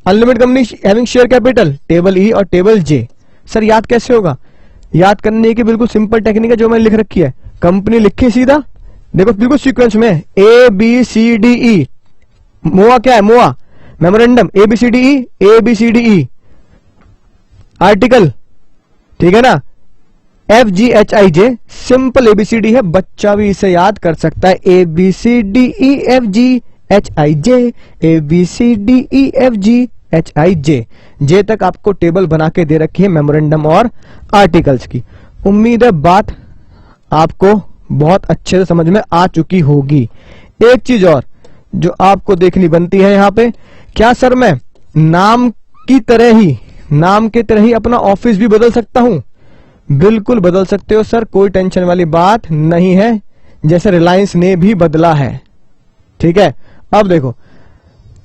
unlimited company having share capital table E और टेबल जे। सर याद कैसे होगा, याद करने की बिल्कुल सिंपल टेक्निक है जो मैंने लिख रखी है। कंपनी लिखी सीधा, देखो बिल्कुल सीक्वेंस में, ए बी सी डी ई, मोआ क्या है, MOA memorandum, A B C D E, article, ठीक है ना, F G H I J, simple ABCD है, बच्चा भी इसे याद कर सकता है, A B C D E F G H I J, A B C D E F G H I J, J तक आपको टेबल बना के दे रखी है मेमोरेंडम और आर्टिकल्स की। उम्मीद है बात आपको बहुत अच्छे से समझ में आ चुकी होगी। एक चीज और जो आपको देखनी बनती है यहां पे, क्या सर मैं नाम की तरह ही अपना ऑफिस भी बदल सकता हूं? बिल्कुल बदल सकते हो सर, कोई टेंशन वाली बात नहीं है, जैसे रिलायंस ने भी बदला है। ठीक है, अब देखो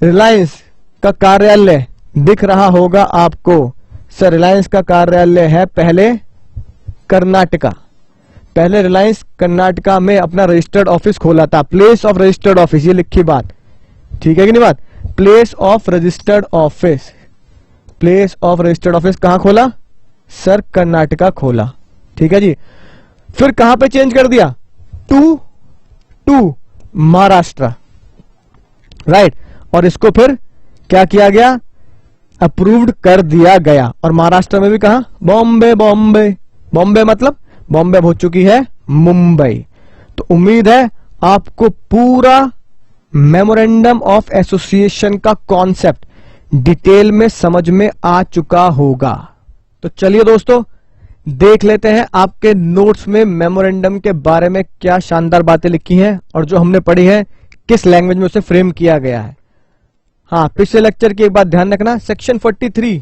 रिलायंस का कार्यालय दिख रहा होगा आपको। सर रिलायंस का कार्यालय है पहले कर्नाटका, पहले रिलायंस कर्नाटका में अपना रजिस्टर्ड ऑफिस खोला था, प्लेस ऑफ रजिस्टर्ड ऑफिस, ये लिखी बात, ठीक है कि नहीं बात, place of registered office, place of registered office कहां खोला सर, कर्नाटका खोला। ठीक है जी, फिर कहां पे चेंज कर दिया, टू महाराष्ट्र, राइट, और इसको फिर क्या किया गया, अप्रूव्ड कर दिया गया। और महाराष्ट्र में भी कहा, बॉम्बे, बॉम्बे, बॉम्बे मतलब बॉम्बे हो चुकी है मुंबई। तो उम्मीद है आपको पूरा मेमोरेंडम ऑफ एसोसिएशन का कॉन्सेप्ट डिटेल में समझ में आ चुका होगा। तो चलिए दोस्तों देख लेते हैं आपके नोट्स में मेमोरेंडम के बारे में क्या शानदार बातें लिखी हैं और जो हमने पढ़ी है किस लैंग्वेज में उसे फ्रेम किया गया है। हाँ, पिछले लेक्चर की एक बात ध्यान रखना, सेक्शन 43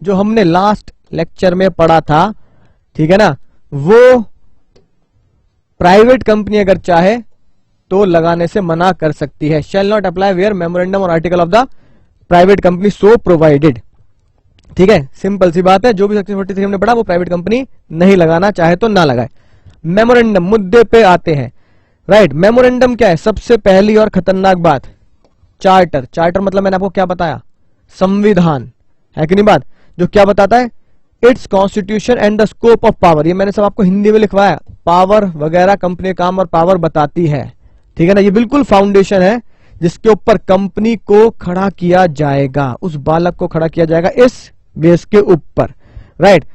जो हमने लास्ट लेक्चर में पढ़ा था, ठीक है ना, वो प्राइवेट कंपनी अगर चाहे तो लगाने से मना कर सकती है। Shall not apply where memorandum और article of the private company so provided. ठीक है, सिंपल सी बात है, जो भी सेक्शन 43 हमने पढ़ा वो प्राइवेट कंपनी नहीं लगाना चाहे तो ना लगाए। मेमोरेंडम मुद्दे पे आते हैं, राइट। मेमोरेंडम क्या है, सबसे पहली और खतरनाक बात, चार्टर। चार्टर मतलब मैंने आपको क्या बताया, संविधान, है कि नहीं बात, जो क्या बताता है, it's constitution and the scope of power. ये मैंने सब आपको हिंदी में लिखवाया, पावर वगैरह कंपनी काम और पावर बताती है, ठीक है ना। ये बिल्कुल फाउंडेशन है जिसके ऊपर कंपनी को खड़ा किया जाएगा, उस बालक को खड़ा किया जाएगा इस बेस के ऊपर, राइट।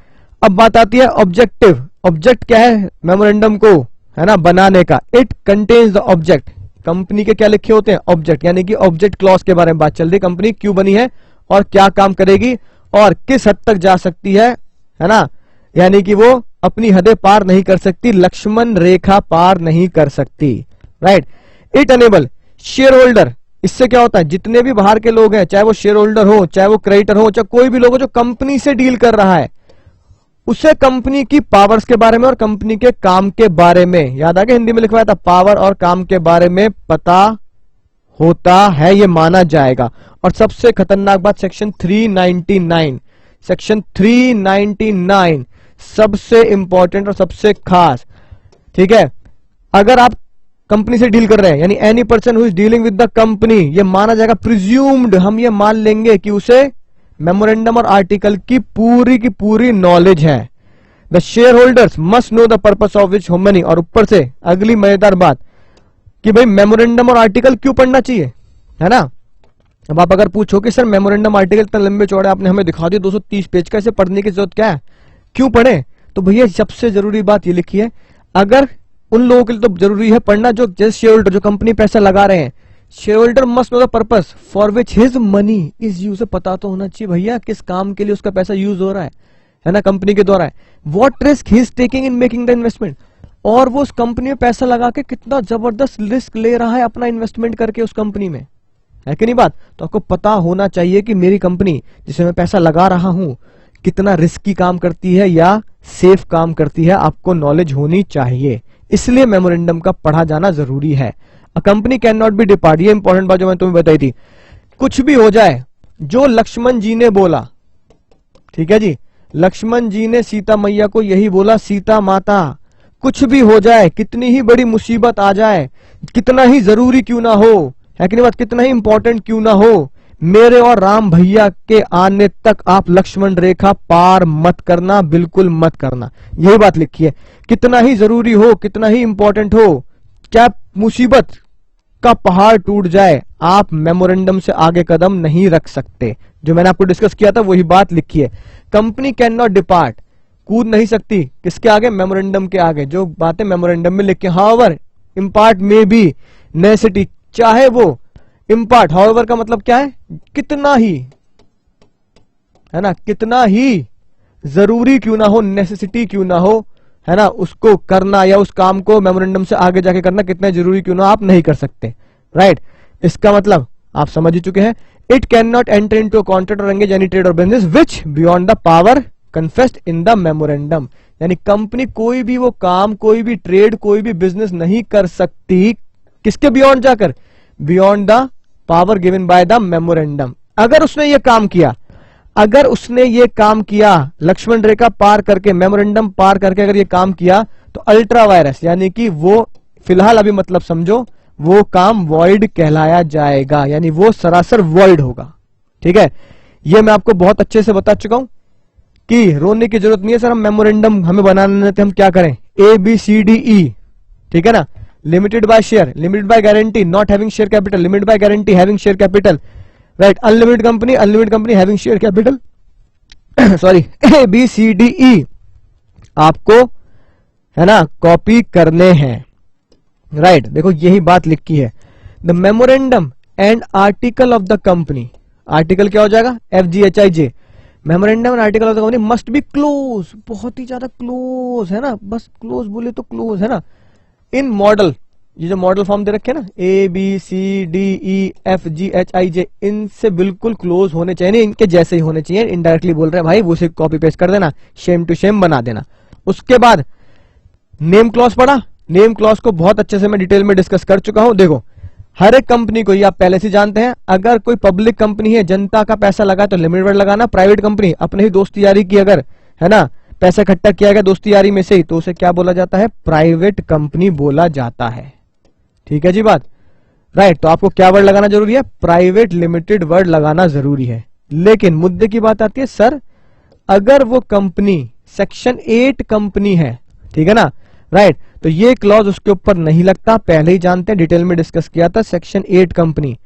अब बात आती है ऑब्जेक्टिव। ऑब्जेक्ट क्या है मेमोरेंडम को, है ना, बनाने का, it contains the object. Company के क्या लिखे होते हैं, ऑब्जेक्ट, यानी कि ऑब्जेक्ट क्लॉज के बारे में बात चल रही, कंपनी क्यों बनी है और क्या काम करेगी और किस हद तक जा सकती है ना, यानी कि वो अपनी हदें पार नहीं कर सकती, लक्ष्मण रेखा पार नहीं कर सकती, right. It enable share holder, इससे क्या होता है, जितने भी बाहर के लोग हैं, चाहे वो शेयर होल्डर हो, चाहे वो क्रेडिटर हो, चाहे कोई भी लोग हो जो कंपनी से डील कर रहा है, उसे कंपनी की पावर्स के बारे में और कंपनी के काम के बारे में, याद आ गया हिंदी में लिखवाया था, पावर और काम के बारे में पता होता है, ये माना जाएगा। और सबसे खतरनाक बात सेक्शन 399, सेक्शन 399 सबसे इंपॉर्टेंट और सबसे खास, ठीक है। अगर आप कंपनी से डील कर रहे हैं, यानी any person who is dealing with the company, ये माना जाएगा प्रिज्यूम्ड, हम ये मान लेंगे कि उसे मेमोरेंडम और आर्टिकल की पूरी नॉलेज है। The share holders must know the purpose of which money, और ऊपर से अगली मजेदार बात कि भाई मेमोरेंडम और आर्टिकल क्यों पढ़ना चाहिए, है ना। अब आप अगर पूछो कि सर मेमोरेंडम आर्टिकल इतना लंबे चौड़े आपने हमें दिखा दिया 230 पेज का, इसे पढ़ने की जरूरत क्या है, क्यों पढ़े, तो भैया सबसे जरूरी बात ये लिखी है, अगर उन लोगों के लिए तो जरूरी है पढ़ना जो जैसे शेयर होल्डर, जो कंपनी पैसा लगा रहे हैं, share holder must know the purpose for which his money is use, पता तो होना चाहिए भैया किस काम के लिए उसका पैसा यूज हो रहा है ना, कंपनी के द्वारा, what risk he is taking in making the investment, और वो उस कंपनी में पैसा लगा के कितना जबरदस्त रिस्क ले रहा है अपना इन्वेस्टमेंट करके उस कंपनी में, है कि नहीं बात। तो आपको पता होना चाहिए कि मेरी कंपनी जिसे मैं पैसा लगा रहा हूं कितना रिस्की काम करती है या सेफ काम करती है, आपको नॉलेज होनी चाहिए, इसलिए मेमोरेंडम का पढ़ा जाना जरूरी है। A company can not be depart, ये इंपॉर्टेंट बात जो मैं तुम्हें बताई थी, कुछ भी हो जाए, जो लक्ष्मण जी ने बोला, ठीक है जी, लक्ष्मण जी ने सीता मैया को यही बोला, सीता माता कुछ भी हो जाए, कितनी ही बड़ी मुसीबत आ जाए, कितना ही जरूरी क्यों ना हो, है कि नहीं बात, कितना ही इंपॉर्टेंट क्यों ना हो, मेरे और राम भैया के आने तक आप लक्ष्मण रेखा पार मत करना, बिल्कुल मत करना, यही बात लिखी है। कितना ही जरूरी हो, कितना ही इंपॉर्टेंट हो, क्या मुसीबत का पहाड़ टूट जाए, आप मेमोरेंडम से आगे कदम नहीं रख सकते, जो मैंने आपको डिस्कस किया था वही बात लिखी है। कंपनी कैन नॉट डिपार्ट, कूद नहीं सकती किसके आगे, मेमोरेंडम के आगे, जो बातें मेमोरेंडम में लिखे, हाउएवर इम्पार्ट में बी नेसेसिटी, चाहे वो इम्पार्ट, हाउएवर का मतलब क्या है, कितना ही, है ना, कितना ही जरूरी क्यों ना हो, नेसेसिटी क्यों ना हो, है ना, उसको करना या उस काम को मेमोरेंडम से आगे जाके करना कितना जरूरी क्यों ना, आप नहीं कर सकते, राइट। इसका मतलब आप समझ ही चुके हैं, it can not enter into a contract और एंगेज एनी ट्रेड और business which beyond the power confessed in the memorandum. यानी कंपनी कोई भी वो काम, कोई भी ट्रेड, कोई भी बिजनेस नहीं कर सकती किसके बियॉन्ड जाकर, beyond the power given by the memorandum. अगर उसने ये काम किया, अगर उसने ये काम किया लक्ष्मण रेखा पार करके, मेमोरेंडम पार करके अगर ये काम किया, तो अल्ट्रा वायरस यानी कि वो फिलहाल अभी मतलब समझो वो काम वॉइड कहलाया जाएगा, यानी वो सरासर वॉइड होगा। ठीक है, ये मैं आपको बहुत अच्छे से बता चुका हूं कि रोने की जरूरत नहीं है सर, हम मेमोरेंडम हमें बनाने थे, हम क्या करें, ABCDE। ठीक है ना, limited by share, limited by guarantee, not having share capital, limited by guarantee, having share capital, right, unlimited company having share capital, sorry, ABCDE आपको है ना कॉपी करने हैं। राइट, देखो यही बात लिखी है, the memorandum and article of the company, article क्या हो जाएगा, FGHIJ, memorandum and article of the company must be close, बहुत ही ज्यादा क्लोज है ना, बस क्लोज बोले तो क्लोज है ना, इन मॉडल, ये जो मॉडल फॉर्म दे रखे हैं ना ABCDEFGHIJ, इनसे बिल्कुल क्लोज होने चाहिए, इनके जैसे ही होने चाहिए। इनडायरेक्टली बोल रहे हैं भाई, वो उसे कॉपी पेस्ट कर देना, शेम टू शेम बना देना। उसके बाद नेम क्लॉज पढ़ा, नेम क्लॉज को बहुत अच्छे से मैं डिटेल में डिस्कस कर चुका हूं। देखो हर एक कंपनी को, ये आप पहले से जानते हैं, अगर कोई पब्लिक कंपनी है, जनता का पैसा लगा तो लिमिटेड वर्ड लगाना, प्राइवेट कंपनी अपने ही दोस्ती यारी की अगर है ना पैसा इकट्ठा किया गया दोस्ती यारी में से ही, तो उसे क्या बोला जाता है, प्राइवेट कंपनी बोला जाता है। ठीक है जी बात, राइट, तो आपको क्या वर्ड लगाना जरूरी है, प्राइवेट लिमिटेड वर्ड लगाना जरूरी है। लेकिन मुद्दे की बात आती है, सर अगर वो कंपनी सेक्शन 8 कंपनी है, ठीक है ना, राइट, तो ये क्लॉज उसके ऊपर नहीं लगता, पहले ही जानते हैं, डिटेल में डिस्कस किया था, सेक्शन 8 कंपनी,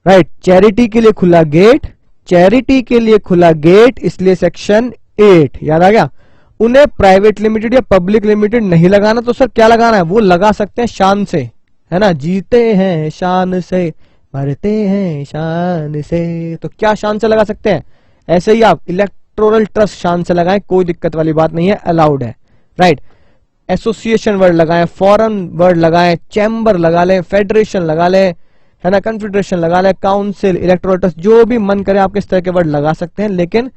राइट, चैरिटी के लिए खुला गेट, चैरिटी के लिए खुला गेट, इसलिए सेक्शन 8 याद आ गया। उन्हें प्राइवेट लिमिटेड या पब्लिक लिमिटेड नहीं लगाना, तो सर क्या लगाना है, वो लगा सकते हैं शान से, है ना, जीते हैं शान से, मरते हैं शान से, तो क्या शान से लगा सकते हैं, ऐसे ही आप इलेक्टोरल ट्रस्ट शान से लगाएं, कोई दिक्कत वाली बात नहीं है, अलाउड है। राइट, एसोसिएशन वर्ड लगाएं, फॉरेन वर्ड लगाएं, चैम्बर लगा लें, फेडरेशन लगा लें, है ना, कन्फेडरेशन लगा लें, काउंसिल, इलेक्टोरल ट्रस्ट, जो भी मन करे आप इस तरह के वर्ड लगा सकते हैं, लेकिन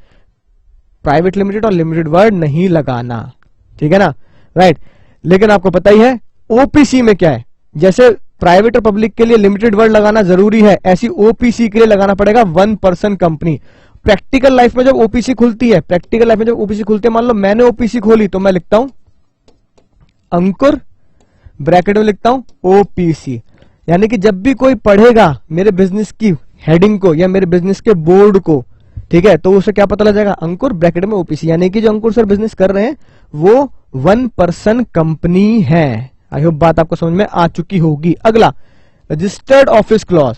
प्राइवेट लिमिटेड और लिमिटेड वर्ड नहीं लगाना। ठीक है ना, राइट, लेकिन आपको पता ही है ओपीसी में क्या है, जैसे प्राइवेट और पब्लिक के लिए लिमिटेड वर्ड लगाना जरूरी है, ऐसी ओपीसी के लिए लगाना पड़ेगा 1 पर्सन कंपनी। प्रैक्टिकल लाइफ में जब ओपीसी खुलती है, प्रैक्टिकल लाइफ में जब ओपीसी खुलती है, मान लो मैंने ओपीसी खोली, तो मैं लिखता हूं अंकुर, ब्रैकेट में लिखता हूं ओपीसी, यानी कि जब भी कोई पढ़ेगा मेरे बिजनेस की हेडिंग को या मेरे बिजनेस के बोर्ड को, ठीक है, तो उसे क्या पता लग जाएगा, अंकुर ब्रैकेट में ओपीसी, यानी कि जो अंकुर सर बिजनेस कर रहे हैं वो 1 पर्सन कंपनी है। आई होप बात आपको समझ में आ चुकी होगी। अगला रजिस्टर्ड ऑफिस क्लॉज,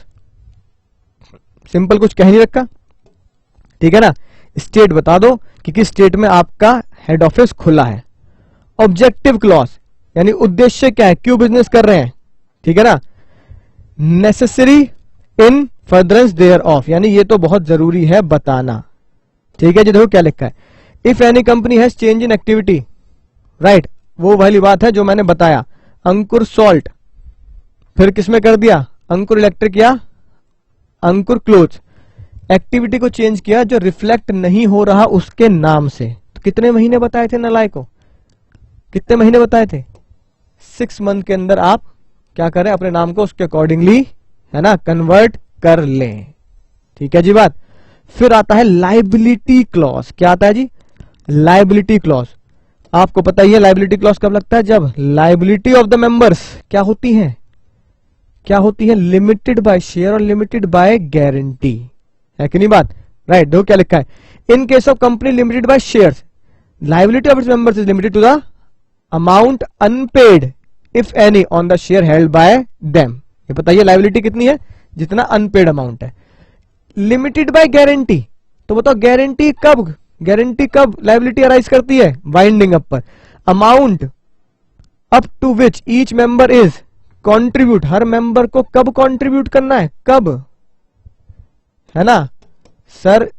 सिंपल, कुछ कह नहीं रखा, ठीक है ना, स्टेट बता दो कि किस स्टेट में आपका हेड ऑफिस खुला है। ऑब्जेक्टिव क्लॉज, यानी उद्देश्य क्या है, क्यों बिजनेस कर रहे हैं, ठीक है ना। Necessary in furtherance thereof, यानी ये तो बहुत जरूरी है बताना। ठीक है जी, देखो क्या लिखा है, if any company has change in activity, right, वो वाली बात है जो मैंने बताया, अंकुर सॉल्ट, फिर किसमें कर दिया, अंकुर इलेक्ट्रिक या अंकुर क्लोथ, एक्टिविटी को चेंज किया जो रिफ्लेक्ट नहीं हो रहा उसके नाम से। तो कितने महीने बताए थे नालायक को, कितने महीने बताए थे, 6 मंथ के अंदर आप क्या करें, अपने नाम को उसके अकॉर्डिंगली, है ना, कन्वर्ट कर लें। ठीक है जी बात। फिर आता है लाइबिलिटी क्लॉज, क्या आता है जी, लाइबिलिटी क्लॉज। आपको पता ही है लाइबिलिटी क्लॉज कब लगता है, जब लाइबिलिटी ऑफ द मेंबर्स क्या होती है, क्या होती है, लिमिटेड बाय शेयर और लिमिटेड बाय गारंटी, है कि नहीं बात, राइट। देखो क्या लिखा है, in case of company limited by shares, liability of its members is limited to the amount unpaid if any on the share held by them. ये बताइए लाइबिलिटी कितनी है, जितना अनपेड अमाउंट है। लिमिटेड बाय गारंटी, तो बताओ guarantee कब, guarantee कब लाइबिलिटी अराइज करती है, वाइंडिंग अप पर। Amount up to which each member is contribute, हर मेंबर को कब कंट्रीब्यूट करना है, कब, है ना सर,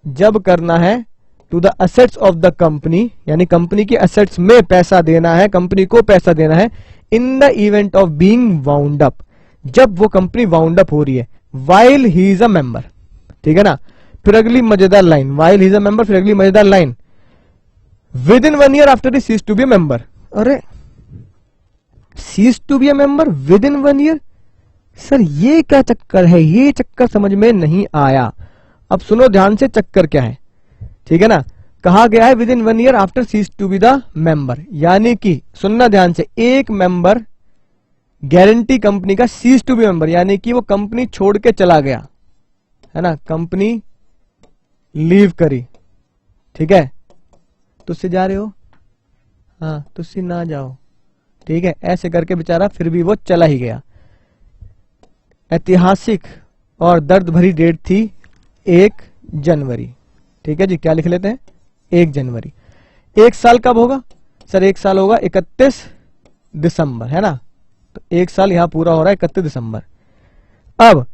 जब करना है to the assets of the company, यानी कंपनी की असेट्स में पैसा देना है, कंपनी को पैसा देना है, in the event of being wound up, जब वो कंपनी वाउंड अप हो रही है, while he is a member. ठीक है ना, फिर अगली मजेदार line, while he is a member, फिर अगली मजेदार line, within 1 year after he seize to be a member. अरे cease to be a member within 1 year, sir ये क्या चक्कर है, ये चक्कर समझ में नहीं आया। अब सुनो ध्यान से चक्कर क्या है, ठीक है ना। कहा गया है within 1 year after cease to be the member, यानी कि सुनना ध्यान से, एक मेंबर गारंटी कंपनी का सीज टू बी मेंबर, यानी कि वो कंपनी छोड़ के चला गया, है ना, कंपनी लीव करी, ठीक है, तुझसे जा रहे हो, हाँ तुझसे ना जाओ, ठीक है, ऐसे करके बेचारा फिर भी वो चला ही गया। ऐतिहासिक और दर्द भरी डेट थी 1 जनवरी, ठीक है जी, क्या लिख लेते हैं 1 जनवरी। 1 साल कब होगा सर, 1 साल होगा 31 दिसंबर, है ना, तो 1 साल यहां पूरा हो रहा है 31 दिसंबर। अब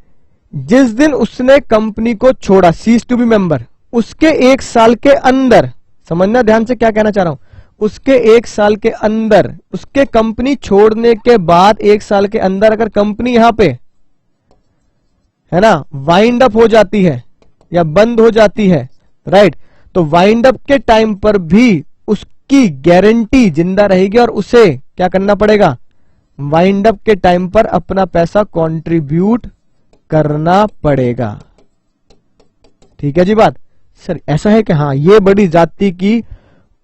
जिस दिन उसने कंपनी को छोड़ा सीज टू बी मेंबर, उसके 1 साल के अंदर, समझना ध्यान से क्या कहना चाह रहा हूं, उसके 1 साल के अंदर, उसके कंपनी छोड़ने के बाद 1 साल के अंदर अगर कंपनी यहां पे, है ना, वाइंड अप हो जाती है या बंद हो जाती है, राइट, तो वाइंड अप के टाइम पर भी उसकी गारंटी जिंदा रहेगी और उसे क्या करना पड़ेगा, वाइंड अप के टाइम पर अपना पैसा कंट्रीब्यूट करना पड़ेगा। ठीक है जी बात। सर ऐसा है कि हाँ, ये बड़ी जाति की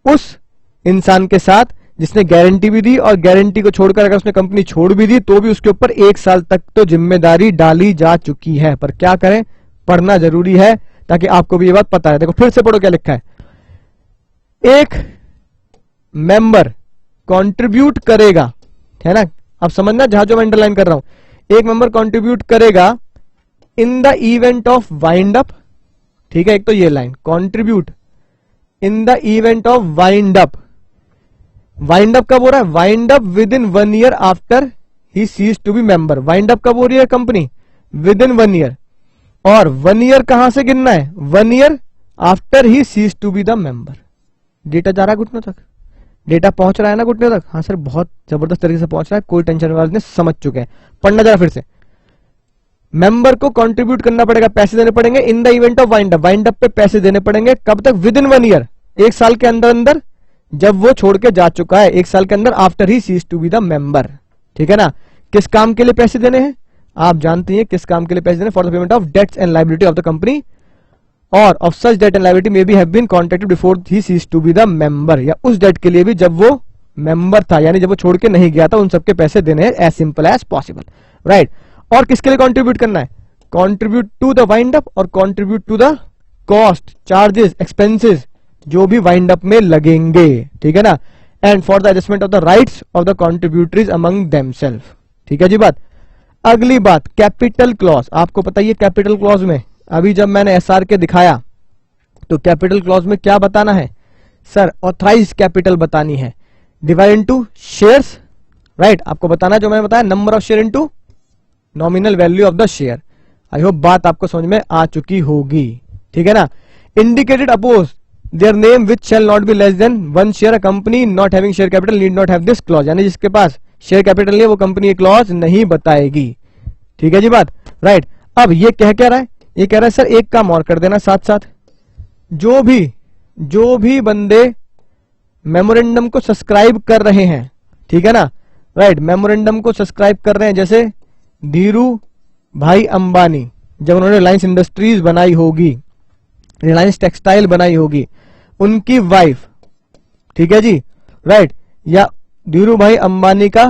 उस इंसान के साथ जिसने गारंटी भी दी, और गारंटी को छोड़कर अगर उसने कंपनी छोड़ भी दी तो भी उसके ऊपर 1 साल तक तो जिम्मेदारी डाली जा चुकी है। पर क्या करें, पढ़ना जरूरी है ताकि आपको भी ये बात पता है। देखो फिर से पढ़ो क्या लिखा है, एक मेंबर कंट्रीब्यूट करेगा, है ना, अब समझना जहां जो मैं अंडरलाइन कर रहा हूं, एक मेंबर कंट्रीब्यूट करेगा in the event of wind up, ठीक है, एक तो ये line, contribute in the event of wind up. Wind up कब हो रहा है, wind up within 1 year after he seize to be member. Wind up कब हो रही है कंपनी, विद इन 1 ईयर, और 1 ईयर कहां से गिनना है, 1 year after he seize to be the member. Data जा रहा है घुटनों तक, डेटा पहुंच रहा है ना घुटनों तक, हाँ सर बहुत जबरदस्त तरीके से पहुंच रहा है, कोई टेंशन वाले ने समझ चुके हैं। पढ़ना जरा फिर से, मेंबर को कंट्रीब्यूट करना पड़ेगा, पैसे देने पड़ेंगे इन the event of wind up, wind up पे पैसे देने पड़ेंगे कब तक, विद इन 1 ईयर, 1 साल के अंदर अंदर, जब वो छोड़ के जा चुका है 1 साल के अंदर, after he seize to be the member. ठीक है ना। किस काम के लिए पैसे देने हैं, आप जानते हैं किस काम के लिए पैसे देने, for the payment of debts and liability of the company और of such debt and liability may be have been contracted before he seize to be the member, या उस डेट के लिए भी जब वो मेंबर था, यानी जब वो छोड़ के नहीं गया था, उन सबके पैसे देने हैं, as simple as possible, right. और किसके लिए कंट्रीब्यूट करना है, contribute to the wind up और contribute to the cost, charges, expenses जो भी वाइंड अप में लगेंगे, ठीक है ना, and for the adjustment of the rights of the contributories among themselves. ठीक है जी बात। अगली बात, कैपिटल क्लॉज, आपको पता ही है कैपिटल क्लॉज में, अभी जब मैंने एसआर के दिखाया तो कैपिटल क्लॉज में क्या बताना है सर, ऑथराइज कैपिटल बतानी है, डिवाइड इनटू शेयर्स, राइट, आपको बताना जो मैंने बताया, number of share into nominal value of the share. I hope बात आपको समझ में आ चुकी होगी, ठीक है ना। Indicated opposite their name which shall not be less than 1 share, a company not having share capital need not have this clause, यानी जिसके पास शेयर कैपिटल नहीं है वो कंपनी ये क्लॉज नहीं बताएगी। ठीक है जी बात, राइट। अब ये कह रहा है, ये कह रहा है सर एक काम और कर देना साथ साथ, जो भी बंदे मेमोरेंडम को सब्सक्राइब कर रहे हैं, ठीक है ना, राइट, मेमोरेंडम को सब्सक्राइब कर रहे हैं, जैसे धीरू भाई अंबानी, जब उन्होंने रिलायंस इंडस्ट्रीज बनाई होगी, रिलायंस टेक्सटाइल बनाई होगी, उनकी वाइफ, ठीक है जी, राइट, या धीरू भाई अंबानी का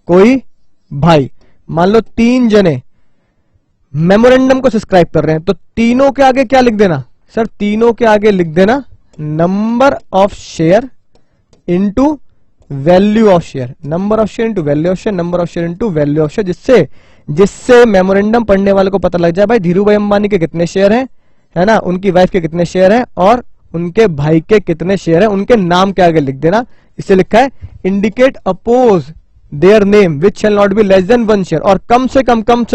कोई भाई, मान लो 3 जने मेमोरेंडम को सब्सक्राइब कर रहे हैं, तो तीनों के आगे क्या लिख देना सर, तीनों के आगे लिख देना number of share into value of share, number of share into value of share, number of share into value of share, जिससे मेमोरेंडम पढ़ने वाले को पता लग जाए भाई धीरू भाई अंबानी के कितने शेयर हैं, है ना, उनकी वाइफ के कितने शेयर हैं और उनके भाई के कितने शेयर हैं, उनके नाम के आगे लिख देना। इससे लिखा है indicate opposite their name which shall not be less than 1 share, और कम से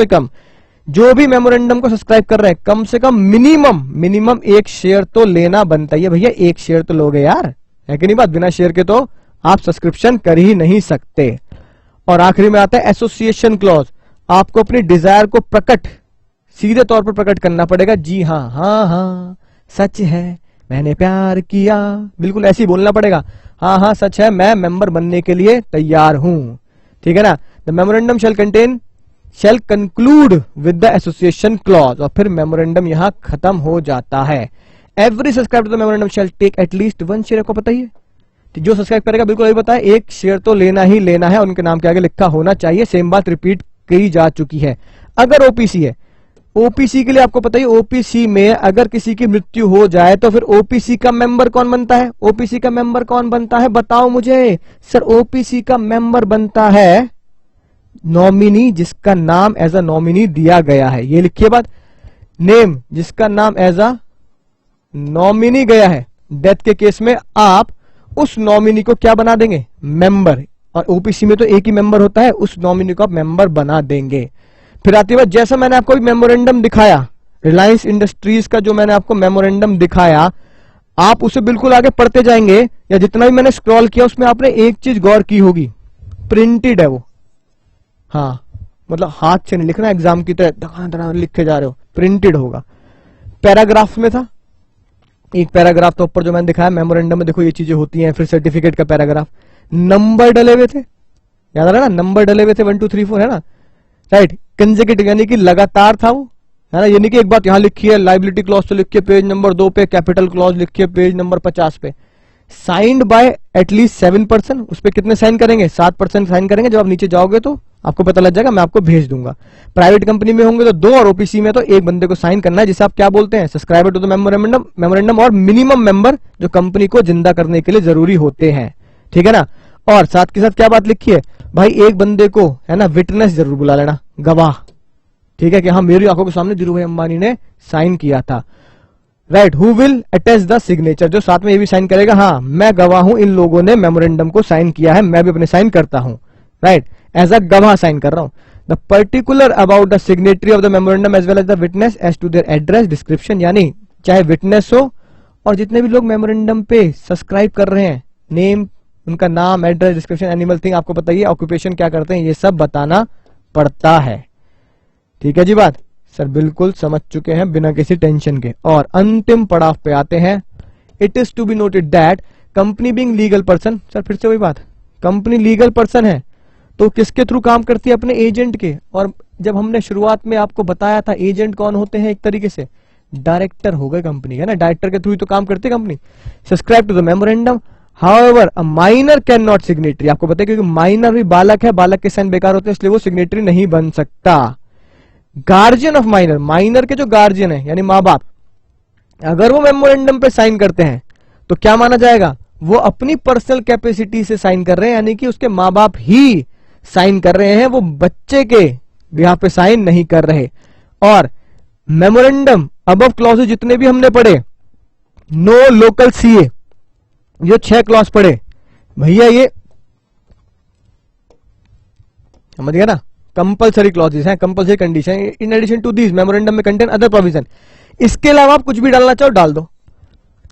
कम जो भी मेमोरेंडम को सब्सक्राइब कर रहे हैं कम से कम मिनिमम 1 शेयर तो लेना बनता है भैया, 1 शेयर तो लोगे यार, है कि नहीं बात, बिना शेयर के तो आप सब्सक्रिप्शन कर ही नहीं सकते। और आखिरी में आता है एसोसिएशन क्लॉज, आपको अपनी डिजायर को प्रकट सीधे तौर पर प्रकट करना पड़ेगा। जी हाँ, हाँ हाँ सच है, मैंने प्यार किया, बिल्कुल ऐसे ही बोलना पड़ेगा। हाँ हाँ सच है, मैं मेंबर बनने के लिए तैयार हूं। ठीक है ना। The memorandum shall conclude with the association clause, और फिर मेमोरेंडम यहां खत्म हो जाता है। Every subscribe to the memorandum shall take at least 1 share. आपको पता ही है, जो सब्सक्राइब करेगा बिल्कुल अभी पता है, 1 शेयर तो लेना ही लेना है, उनके नाम के आगे लिखा होना चाहिए। सेम बात रिपीट की जा चुकी है। अगर ओपीसी है, ओपीसी के लिए आपको पता ही, ओपीसी में अगर किसी की मृत्यु हो जाए तो फिर ओपीसी का मेंबर कौन बनता है? ओपीसी का मेंबर कौन बनता है, बताओ मुझे। सर ओपीसी का मेंबर बनता है नॉमिनी, जिसका नाम एज अ नॉमिनी दिया गया है। ये लिखिए बात, नेम जिसका नाम एज अ नॉमिनी गया है। डेथ के केस में आप उस नॉमिनी को क्या बना देंगे? मेंबर। और ओपीसी में तो एक ही मेंबर होता है, उस नॉमिनी को आप मेंबर बना देंगे। फिर आती बात, जैसा मैंने आपको मेमोरेंडम दिखाया, रिलायंस इंडस्ट्रीज का जो मैंने आपको मेमोरेंडम दिखाया, आप उसे बिल्कुल आगे पढ़ते जाएंगे, या जितना भी मैंने स्क्रॉल किया उसमें आपने एक चीज गौर की होगी, प्रिंटेड है वो। हाँ, मतलब हाथ से नहीं लिखना एग्जाम की तरह लिखे जा रहे हो, प्रिंटेड होगा। पैराग्राफ में था, एक पैराग्राफ तो ऊपर जो मैंने दिखाया मेमोरेंडम में, देखो ये चीजें होती हैं। फिर सर्टिफिकेट का पैराग्राफ, नंबर डले हुए थे, याद आ रहा है ना, नंबर डले हुए थे 1 2 3 4, है ना, राइट। कंसेक्यूटिव यानी कि लगातार था वो, है ना। यानी कि एक बात यहां लिखी है, लाइबिलिटी क्लॉज तो लिखिए पेज नंबर 2 पे, कैपिटल क्लॉज लिखिए पेज नंबर 50 पे। साइंड बाय एटलीस्ट 7%, उस पर कितने साइन करेंगे? 7% साइन करेंगे। जब आप नीचे जाओगे तो आपको पता लग जाएगा, मैं आपको भेज दूंगा। प्राइवेट कंपनी में होंगे तो 2, और ओपीसी में तो 1 बंदे को साइन करना है, जिसे आप क्या बोलते हैं? सब्सक्राइबर टू द मेमोरेंडम और मिनिमम मेंबर, जो कंपनी को जिंदा करने के लिए जरूरी होते हैं। ठीक है ना। और साथ के साथ क्या बात लिखी है भाई, एक बंदे को, है ना, विटनेस जरूर बुला लेना, गवाह। ठीक है, कि हाँ मेरी आंखों के सामने धीरू भाई अंबानी ने साइन किया था, right. Who will attach the signature, जो साथ में ये भी साइन करेगा, हाँ मैं गवाह हूं, इन लोगों ने मेमोरेंडम को साइन किया है, मैं भी अपने साइन करता हूं, राइट, एज अ गवाह साइन कर रहा हूं। The particular about the signatory of the memorandum as well as the witness as to their address description, यानी चाहे विटनेस हो और जितने भी लोग मेमोरेंडम पे सब्सक्राइब कर रहे हैं, नेम, उनका नाम, एड्रेस, डिस्क्रिप्शन, एनिमल थिंग, आपको बताइए ऑक्यूपेशन क्या करते हैं, ये सब बताना पड़ता है। ठीक है जी बात। सर बिल्कुल समझ चुके हैं बिना किसी टेंशन के। और अंतिम पड़ाव पे आते हैं। It is to be noted that company being legal person, sir फिर से वही बात, कंपनी लीगल पर्सन है तो किसके थ्रू काम करती है? अपने एजेंट के। और जब हमने शुरुआत में आपको बताया था एजेंट कौन होते हैं, एक तरीके से डायरेक्टर हो गए कंपनी, है ना, डायरेक्टर के थ्रू ही तो काम करती है company. Subscribe to the memorandum, however a minor can not signatory, आपको पता है क्योंकि माइनर भी बालक है, बालक के साइन बेकार होते हैं, इसलिए वो सिग्नेटरी नहीं बन सकता। गार्जियन ऑफ माइनर, माइनर के जो गार्जियन है यानी माँ बाप, अगर वो मेमोरेंडम पे साइन करते हैं तो क्या माना जाएगा? वो अपनी पर्सनल कैपेसिटी से साइन कर रहे हैं, यानी कि उसके माँ बाप ही साइन कर रहे हैं, वो बच्चे के बिहाफ पे साइन नहीं कर रहे। और मेमोरेंडम अबव क्लॉजेज जितने भी हमने पढ़े, नो लोकल सीए, ये 6 क्लॉज पढ़े भैया, ये समझ गया ना, कंपल्सरी क्लॉजेस हैं, compulsory condition. In addition to this memorandum may contain other provision, इसके अलावा आप कुछ भी डालना चाहो डाल दो,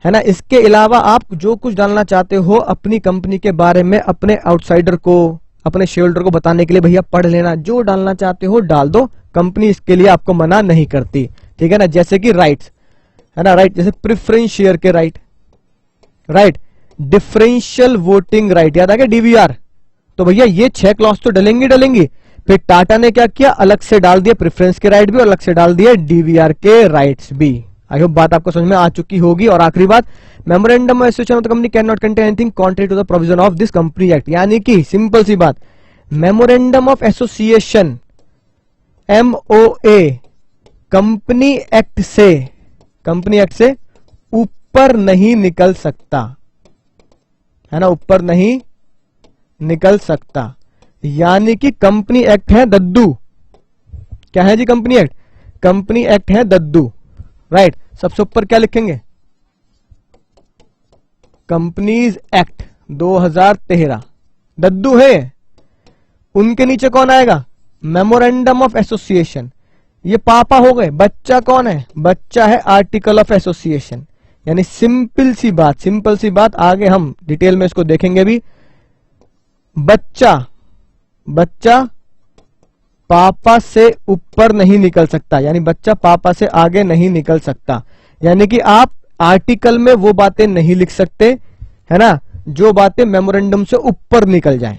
है ना। इसके अलावा आप जो कुछ डालना चाहते हो अपनी कंपनी के बारे में, अपने आउटसाइडर को, अपने शेयर होल्डर को बताने के लिए, भैया पढ़ लेना, जो डालना चाहते हो डाल दो, कंपनी इसके लिए आपको मना नहीं करती। ठीक है ना। जैसे कि राइट्स, है ना, राइट, जैसे प्रेफरेंस शेयर के right, right, differential voting right, याद आ गया, डीवीआर। तो भैया ये 6 क्लॉज तो डलेंगे डलेंगे। फिर टाटा ने क्या किया, अलग से डाल दिया प्रेफरेंस के राइट भी, और अलग से डाल दिया डीवीआर के राइट्स भी। आई होप बात आपको समझ में आ चुकी होगी। और आखिरी बात, memorandum of association of the company can not contain anything contrary to the provision of this company act, यानी कि सिंपल सी बात, memorandum of association MOA company act से ऊपर नहीं निकल सकता, है ना, ऊपर नहीं निकल सकता। यानी कि कंपनी एक्ट है दद्दू, क्या है जी कंपनी एक्ट? कंपनी एक्ट है दद्दू, राइट। सबसे ऊपर क्या लिखेंगे? कंपनीज एक्ट 2013, दद्दू है। उनके नीचे कौन आएगा? मेमोरेंडम ऑफ एसोसिएशन, ये पापा हो गए। बच्चा कौन है? बच्चा है आर्टिकल ऑफ एसोसिएशन। यानी सिंपल सी बात, आगे हम डिटेल में इसको देखेंगे भी। बच्चा पापा से ऊपर नहीं निकल सकता, यानी बच्चा पापा से आगे नहीं निकल सकता। यानी कि आप आर्टिकल में वो बातें नहीं लिख सकते, है ना, जो बातें मेमोरेंडम से ऊपर निकल जाएं,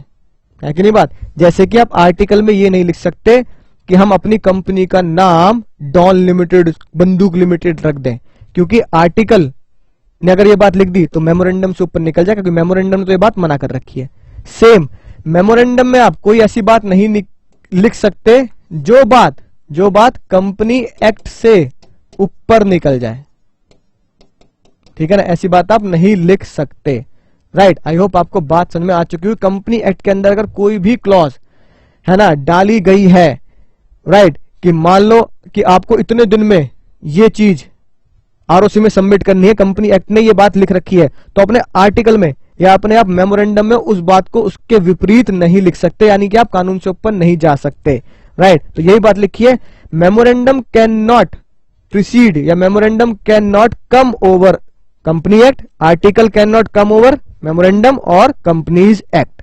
है कि नहीं बात। जैसे कि आप आर्टिकल में ये नहीं लिख सकते कि हम अपनी कंपनी का नाम डॉन लिमिटेड, बंदूक लिमिटेड रख दें, क्योंकि आर्टिकल ने अगर ये बात लिख दी तो मेमोरेंडम से ऊपर निकल जाए, क्योंकि मेमोरेंडम ने तो ये बात मना कर रखी है। सेम मेमोरेंडम में आप कोई ऐसी बात नहीं लिख सकते जो बात कंपनी एक्ट से ऊपर निकल जाए, ठीक है ना, ऐसी बात आप नहीं लिख सकते। राइट, आई होप आपको बात समझ में आ चुकी है। कंपनी एक्ट के अंदर अगर कोई भी क्लॉज, है ना, डाली गई है, राइट, कि मान लो कि आपको इतने दिन में ये चीज आरओसी में सबमिट करनी है, कंपनी एक्ट ने ये बात लिख रखी है, तो अपने आर्टिकल में या अपने आप मेमोरेंडम में उस बात को उसके विपरीत नहीं लिख सकते, यानी कि आप कानून से ऊपर नहीं जा सकते। राइट, तो यही बात लिखी है, मेमोरेंडम कैन नॉट प्रीसीड या memorandum can not come over company act, article can not come over memorandum और कंपनीज एक्ट।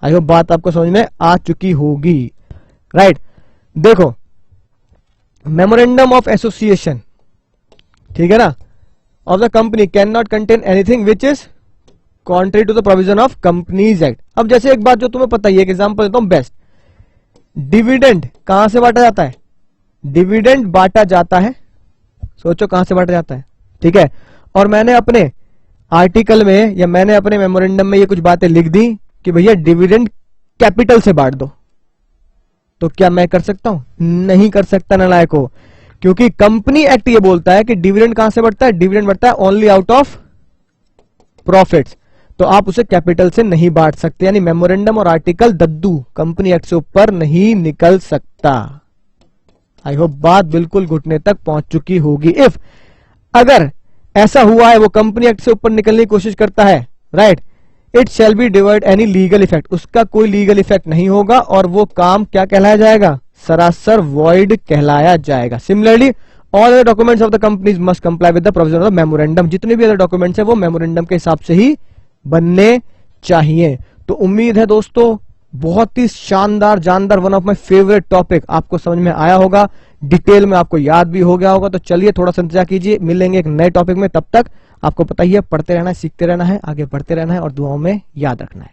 आई होप बात आपको समझ में आ चुकी होगी। राइट, देखो मेमोरेंडम ऑफ एसोसिएशन, ठीक है ना, of the company can not contain anything which is contrary to the provision of companies act. अब जैसे एक बात जो तुम्हें पता ही है, एक एग्जांपल देता हूं बेस्ट, डिविडेंड कहां से बांटा जाता है, डिविडेंड बांटा जाता है, सोचो कहां से बांटा जाता है, ठीक है, और मैंने अपने आर्टिकल में या मैंने अपने मेमोरेंडम में ये कुछ बातें लिख दी कि भैया डिविडेंड कैपिटल से बांट दो, तो क्या मैं कर सकता हूं? नहीं कर सकता नालायक हो, क्योंकि कंपनी एक्ट ये बोलता है कि डिविडेंड कहां से बढ़ता है, डिविडेंड बढ़ता है ओनली आउट ऑफ प्रॉफिट्स, तो आप उसे कैपिटल से नहीं बांट सकते, यानी मेमोरेंडम और आर्टिकल दद्दू कंपनी एक्ट से ऊपर नहीं निकल सकता। आई होप बात बिल्कुल घुटने तक पहुंच चुकी होगी। इफ अगर ऐसा हुआ है वो कंपनी एक्ट से ऊपर निकलने की कोशिश करता है, राइट, इट शैल बी डिवर्ड एनी लीगल इफेक्ट, उसका कोई लीगल इफेक्ट नहीं होगा और वो काम क्या कहलाया जाएगा, सरासर वॉइड कहलाया जाएगा। Similarly all other documents of the companies must comply with the provision of memorandum, जितने भी अदर डॉक्यूमेंट्स है वो मेमोरेंडम के हिसाब से ही बनने चाहिए। तो उम्मीद है दोस्तों बहुत ही शानदार जानदार, one of my favourite topic आपको समझ में आया होगा, डिटेल में आपको याद भी हो गया होगा। तो चलिए थोड़ा सा इंतजार कीजिए, मिलेंगे एक नए टॉपिक में, तब तक आपको पता ही है पढ़ते रहना है, सीखते रहना है, आगे बढ़ते रहना है और दुआओं में याद रखना है।